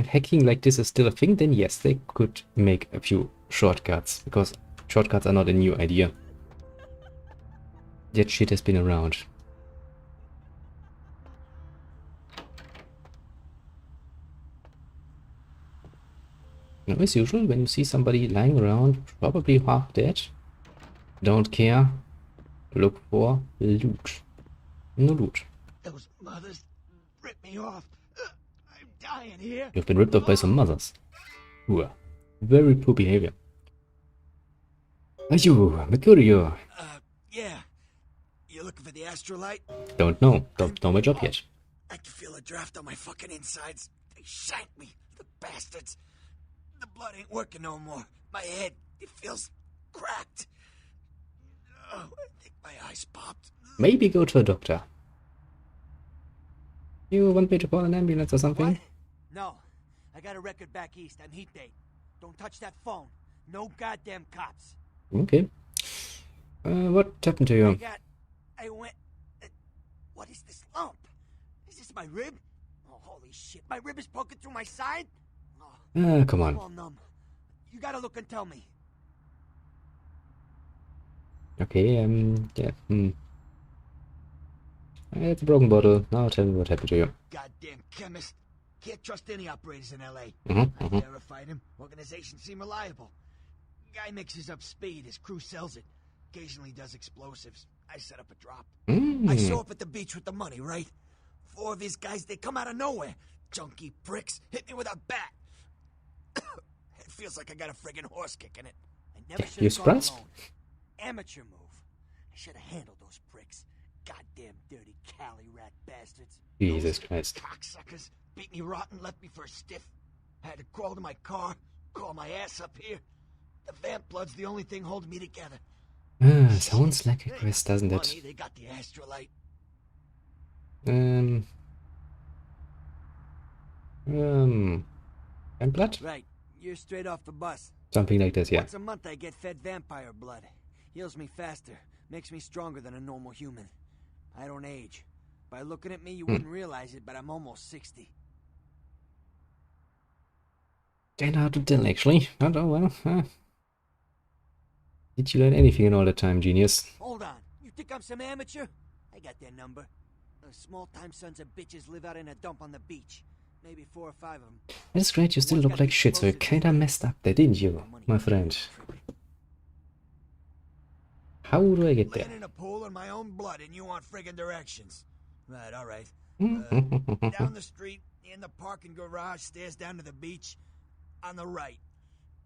hacking like this is still a thing, then yes, they could make a few shortcuts, because shortcuts are not a new idea. That shit has been around. Now, as usual, when you see somebody lying around, probably half dead, don't care, look for loot. No loot. Those mothers ripped me off. I'm dying here. You've been ripped off by some mothers. Ooh, very poor behavior. Are you, Mercurio? Yeah. You looking for the astrolite? Don't know. Don't know my job yet. I can feel a draft on my fucking insides. They shanked me, the bastards. The blood ain't working no more. My head, it feels cracked. Oh, I think my eyes popped. Maybe go to a doctor. You want me to call an ambulance or something? What? No. I got a record back east. I'm heat date. Don't touch that phone. No goddamn cops. Okay. What happened to you? I went... what is this lump? Is this my rib? Oh, holy shit. My rib is poking through my side? Come on. I'm all numb. You gotta look and tell me. Okay, yeah, it's a broken bottle. Now tell me what happened to you. Goddamn chemist. Can't trust any operators in L.A. Mm-hmm, I verified him. Organizations seem reliable. Guy mixes up speed. His crew sells it. Occasionally does explosives. I set up a drop. I show up at the beach with the money, right? 4 of his guys, they come out of nowhere. Junky pricks. Hit me with a bat. It feels like I got a friggin' horse kicking it. I never should You have gone surprised? alone. Amateur move. I should have handled those pricks. Goddamn dirty Cali rat bastards. Jesus Christ. Cocksuckers beat me rotten, left me for a stiff. Had to crawl to my car, crawl my ass up here. The vamp blood's the only thing holding me together. Sounds like a quest, doesn't it? Money, they got the astrolite. And blood? Right. You're straight off the bus. Something like this, yeah. Once a month I get fed vampire blood. Heals me faster. Makes me stronger than a normal human. I don't age. By looking at me, you wouldn't realize it, but I'm almost 60. Kinda hard to tell, actually. But oh well. Did you learn anything in all that time, genius? Hold on. You think I'm some amateur? I got their number. Small-time sons of bitches live out in a dump on the beach. Maybe 4 or 5 of them. That's great, you still look like shit, so you kinda messed up there, didn't you, my friend? How do I get there? Laying in a pool in my own blood and you want friggin' directions. Right, alright. Down the street, in the parking garage, stairs down to the beach. On the right.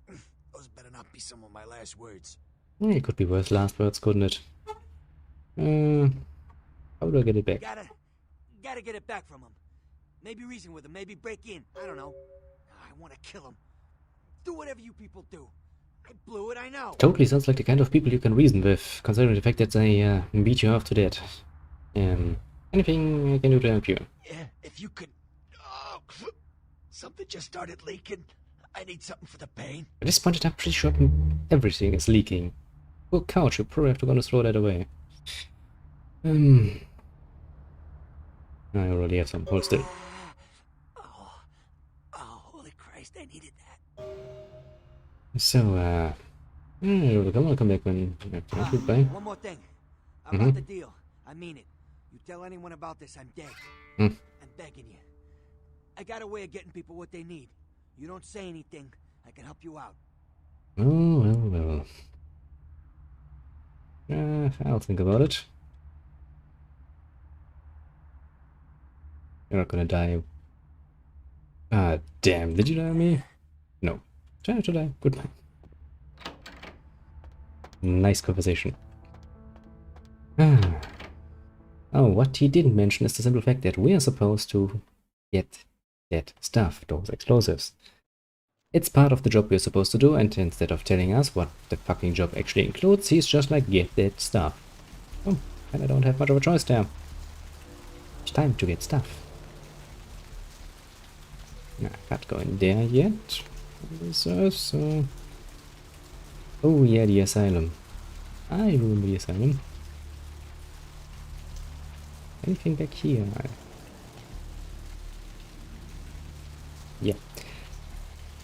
Those better not be some of my last words. It could be worse last words, couldn't it? How do I get it back? Gotta get it back from him. Maybe reason with him, maybe break in. I don't know. I want to kill him. Do whatever you people do. I blew it, I know. Totally sounds like the kind of people you can reason with, considering the fact that they beat you half to death. Anything I can do to help you? Yeah, if you could... Oh, something just started leaking. I need something for the pain. At this point, I'm pretty sure everything is leaking. Poor couch, you probably have to throw that away. I already have some holster. Oh, holy Christ, I needed that. So, come back when you play. One more thing. About the deal. I mean it. You tell anyone about this, I'm dead. I'm begging you. I got a way of getting people what they need. You don't say anything, I can help you out. Oh, well. I'll think about it. You're not gonna die. Ah, damn. Did you die on me? No. Try not to die. Goodbye. Nice conversation. Oh, what he didn't mention is the simple fact that we are supposed to get that stuff, those explosives. It's part of the job we're supposed to do, and instead of telling us what the fucking job actually includes, he's just like, get that stuff. Oh, and I don't have much of a choice there. It's time to get stuff. I can't go in there yet. So... Oh yeah, the asylum. I remember the asylum. Anything back here? Yeah.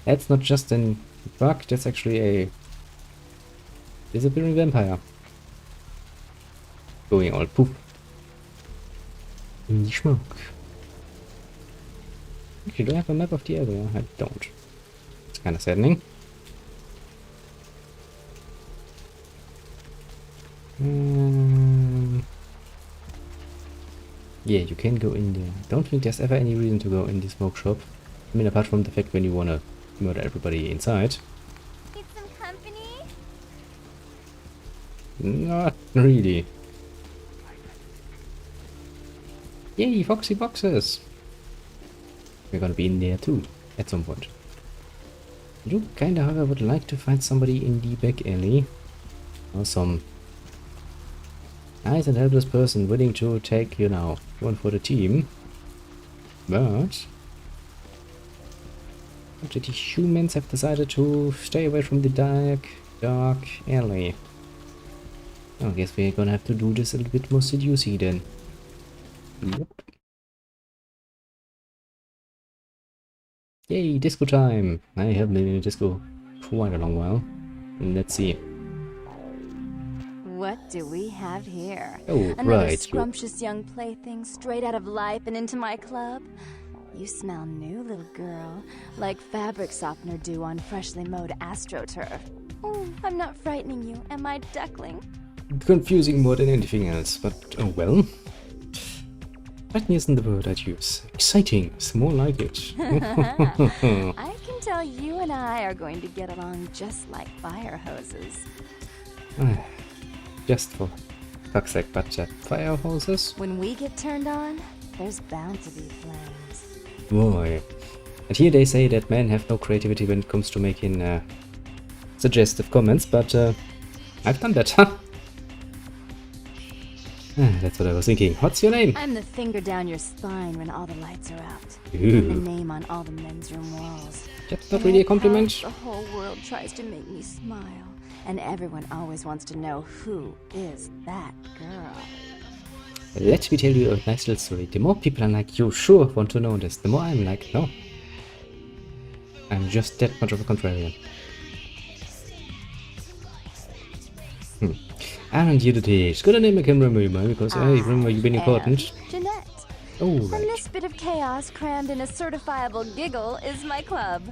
That's not just a bug, that's actually a disappearing vampire. Going all poof. In the smoke. Actually, do I have a map of the area? I don't. It's kind of saddening. Yeah, you can go in there. Don't think there's ever any reason to go in the smoke shop. I mean, apart from the fact when you wanna murder everybody inside. Need some company? Not really. Yay, foxy boxes! We're gonna be in there too, at some point. I do kinda, however, would like to find somebody in the back alley. Or some nice and helpless person willing to take, you know, one for the team. But the humans have decided to stay away from the dark alley. I guess we're gonna have to do this a little bit more seducing then. Yep. Yay, disco time! I haven't been in a disco quite a long while. Let's see. What do we have here? Oh, another right. scrumptious young plaything straight out of life and into my club? You smell new, little girl, like fabric softener dew on freshly mowed AstroTurf. Oh, I'm not frightening you, am I, duckling? Confusing more than anything else, but oh well. Frightening isn't the word I'd use. Exciting is more like it. I can tell you and I are going to get along just like fire hoses. Just for fuck's sake, but fire hoses? When we get turned on, there's bound to be flames. Boy. And here they say that men have no creativity when it comes to making suggestive comments, but I've done that, huh? That's what I was thinking. What's your name? I'm the finger down your spine when all the lights are out. Ooh. The name on all the men's room walls. That's not really a compliment. The whole world tries to make me smile. And everyone always wants to know who is that girl. Let me tell you a nice little story. The more people are like, you sure want to know this, the more I'm like, no. I'm just that much of a contrarian. Aren't you the taste? Got a name I can remember because I remember you being important. Jeanette. Oh, And right. this bit of chaos crammed in a certifiable giggle is my club.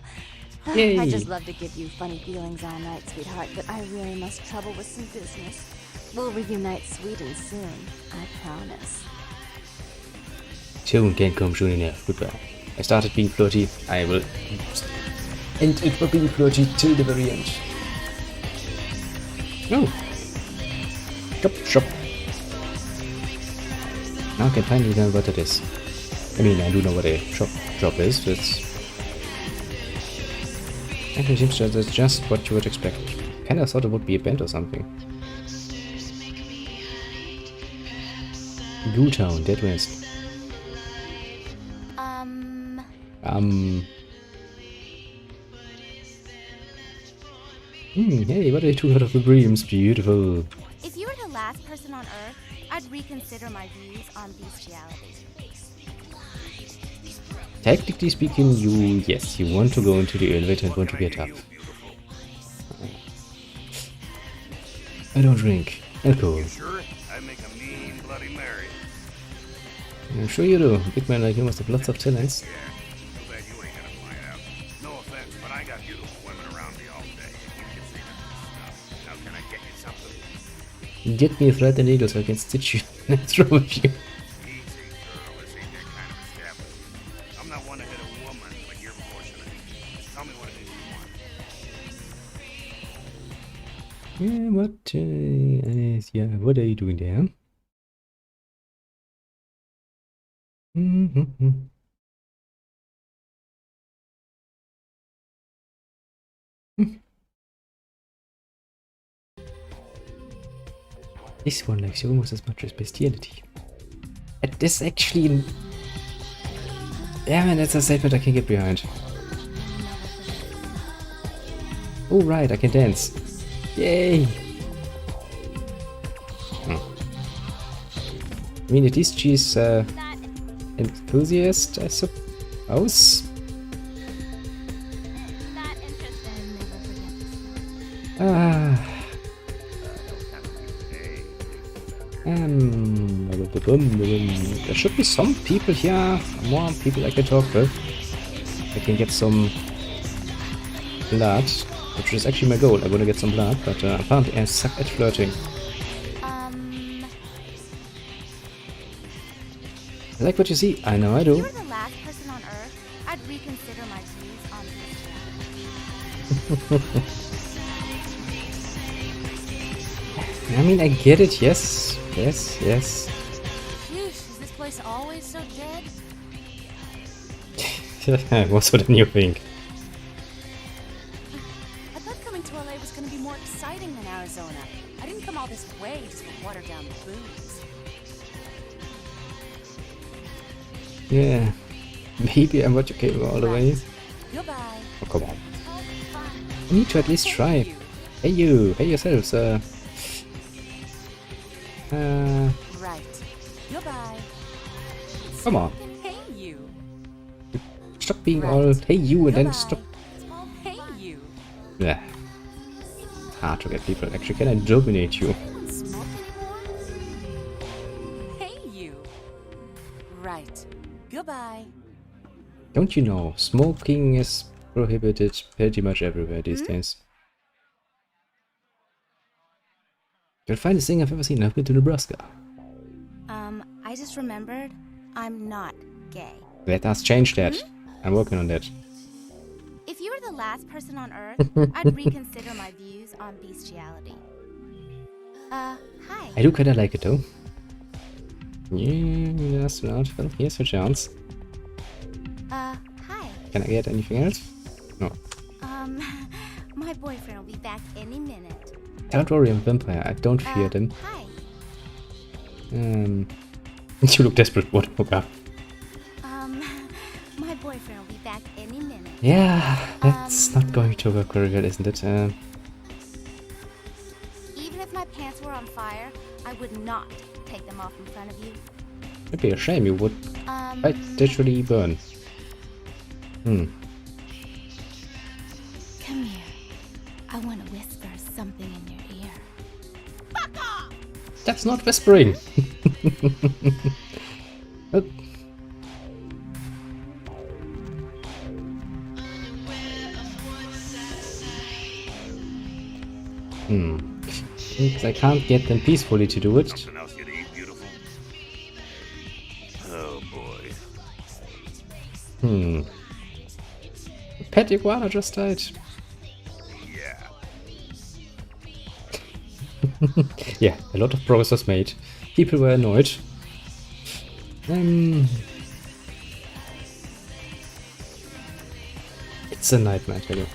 Yay. I just love to give you funny feelings all night, sweetheart, but I really must trouble with some business. We'll reunite sweet and soon, I promise. Soon can't come soon enough. Goodbye. I started being flirty. I will end it for being flirty till the very end. Oh. Shop. Now I can finally learn what it is. I mean, I do know what a shop is. It's actually seems that it's just what you would expect. Kinda thought it would be a band or something. Blue Town, Dead West. Hey, what are you two out of the dreams? Beautiful. If you were the last person on Earth, I'd reconsider my views on bestiality. Technically speaking, yes, you want to go into the elevator and want to get up. I don't drink alcohol. Sure? I make a mean Bloody Mary. I'm sure you do. A big man like you must have lots of talents. Yeah, too bad you ain't gonna find out. No offense, but I got beautiful women around me all day. You can see that stuff. Now can I get you something? Get me a thread and needle so I can stitch you. What's wrong with you? Easy, girl. This ain't that kind of establishment. I'm not one to hit a woman, but you're fortunate. Tell me what it is you want. Yeah, what are you doing there? This one likes you almost as much as bestiality. This actually... Yeah, man, that's a statement I can get behind. Oh, right, I can dance. Yay! I mean, at least she's enthusiast, I suppose. There should be some people here, more people I can talk with. I can get some blood, which is actually my goal. I want to get some blood, but apparently I suck at flirting. I like what you see. I know I do. If you were the last person on Earth, I'd reconsider my views on bestiality. I mean, I get it. Yes. Sheesh, is this place always so dead? What's what you think? I thought coming to LA was going to be more exciting than Arizona. I didn't come all this way just to water down the booze. Yeah. Maybe I'm what you came all the way. Goodbye. Oh, come on. I need to at least try. Hey you. Hey yourselves. Right. Goodbye. Come on. Hey you. Stop being all hey you and then stop. Hey you. Yeah. It's hard to get people. Actually, can I dominate you? Hey you. Right. Goodbye. Don't you know, smoking is prohibited pretty much everywhere these days. You're the finest thing I've ever seen. I've been to Nebraska. I just remembered I'm not gay. Let us change that. I'm working on that. If you were the last person on Earth, I'd reconsider my views on bestiality. Hi. I do kinda like it though. Yeah, that's not. Well, here's your chance. Hi. Can I get anything else? No. My boyfriend will be back any minute. Don't worry, I'm a vampire. I don't fear them. Hi. You look desperate. What woke up? My boyfriend will be back any minute. Yeah, that's not going to work very well, isn't it? Even if my pants were on fire, I would not take them off in front of you. It'd be a shame you would quite literally burn. Come here. I want to whisper something in your ear. Fuck off! That's not whispering. Oh. Oops, I can't get them peacefully to do it. Something else you to eat, beautiful? Oh boy. Pet iguana just died. Yeah. Yeah, a lot of progress was made. People were annoyed. It's a nightmare, I tell you.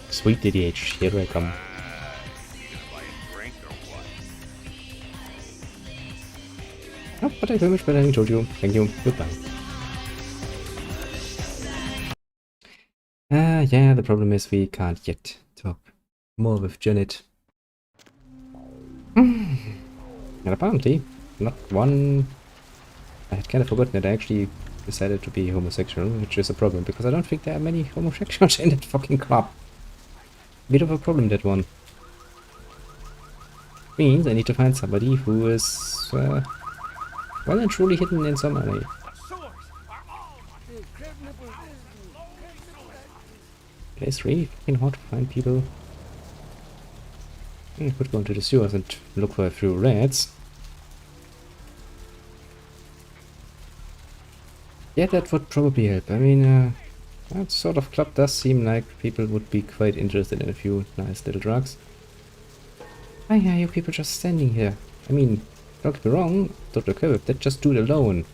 Sweet DDH, here I come. You gonna buy a drink or what? Oh, but I very much better having told you. Thank you. Goodbye. Yeah, the problem is we can't yet talk more with Janet. And apparently, not one... I had kind of forgotten that I actually decided to be homosexual, which is a problem, because I don't think there are many homosexuals in that fucking club. Bit of a problem, that one. Means I need to find somebody who is, well and truly hidden in some alley. It's really fucking hard to find people. I could go into the sewers and look for a few rats. Yeah, that would probably help. I mean, that sort of club does seem like people would be quite interested in a few nice little drugs. Why are you people just standing here? I mean, don't get me wrong, don't okay with that, just do it alone.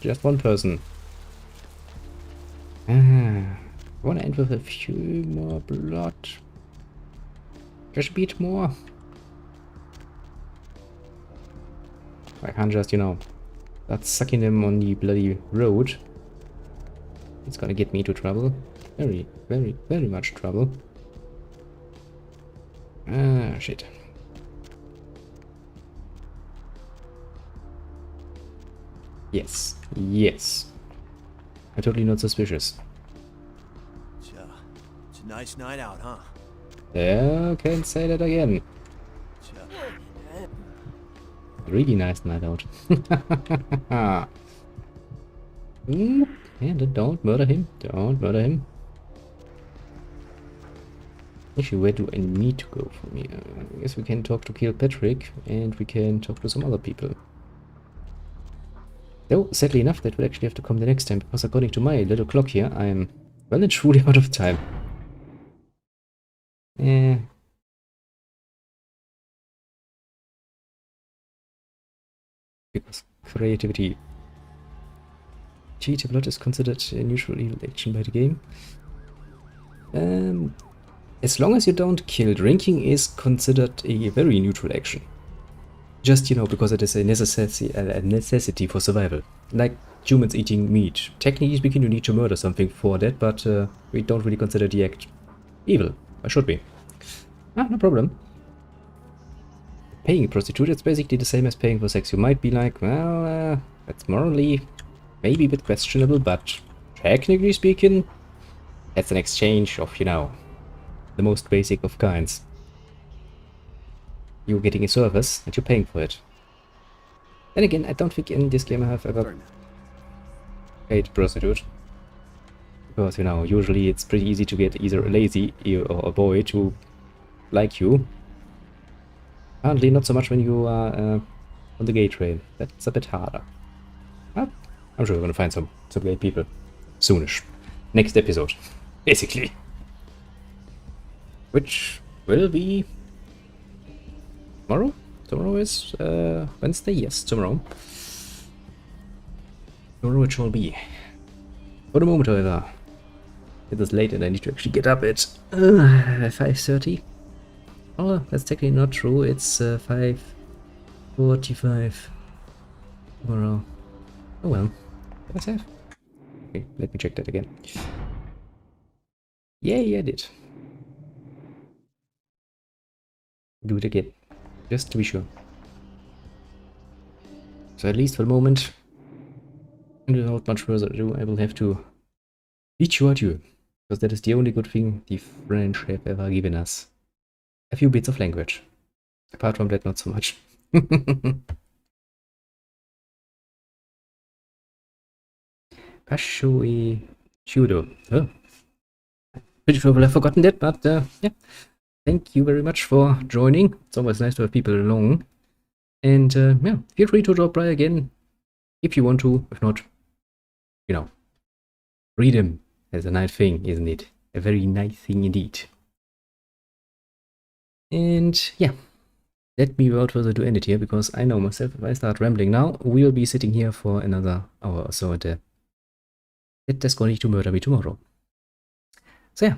Just one person. I wanna end with a few more blood. Just a bit more. I can't just, you know, start sucking them on the bloody road. It's gonna get me into trouble. Very, very, very much trouble. Ah, shit. Yes, yes. I'm totally not suspicious. It's a nice night out, huh? Yeah, can't say that again. Really nice night out. And don't murder him. Don't murder him. Actually, where do I need to go from here? I guess we can talk to Kilpatrick and we can talk to some other people. Though, sadly enough, that will actually have to come the next time, because according to my little clock here, I am well and truly out of time. Because creativity. Cheat blood is considered a neutral evil action by the game. As long as you don't kill, drinking is considered a very neutral action. Just, you know, because it is a necessity for survival. Like humans eating meat. Technically speaking, you need to murder something for that, but we don't really consider the act evil. I should be. Ah, no problem. Paying a prostitute, it's basically the same as paying for sex. You might be like, well, that's morally maybe a bit questionable, but technically speaking, that's an exchange of, you know, the most basic of kinds. You're getting a service and you're paying for it. Then again, I don't think in this game I have ever paid a prostitute. Because, you know, usually it's pretty easy to get either a lazy or a boy to like you. Apparently not so much when you are on the gay trail. That's a bit harder. But I'm sure we're gonna find some gay people soonish. Next episode, basically. Which will be tomorrow? Tomorrow is Wednesday? Yes, tomorrow. Tomorrow it shall be. For the moment, however, it is late and I need to actually get up at 5:30. Oh, that's technically not true. It's 5:45 tomorrow. Oh well. Did I save? Okay, let me check that again. Yay, I did. Do it again, just to be sure. So at least for the moment, And without much further ado, I will have to bid you adieu, because that is the only good thing the French have ever given us. A few bits of language. Apart from that, not so much. Pasho e Judo. Oh. Pretty sure I've forgotten that, but yeah. Thank you very much for joining. It's always nice to have people along. And yeah, feel free to drop by again if you want to. If not, you know, freedom is a nice thing, isn't it? A very nice thing indeed. And yeah, let me without further ado end it here, because I know myself, if I start rambling now, we will be sitting here for another hour or so, and that is going to murder me tomorrow. So yeah,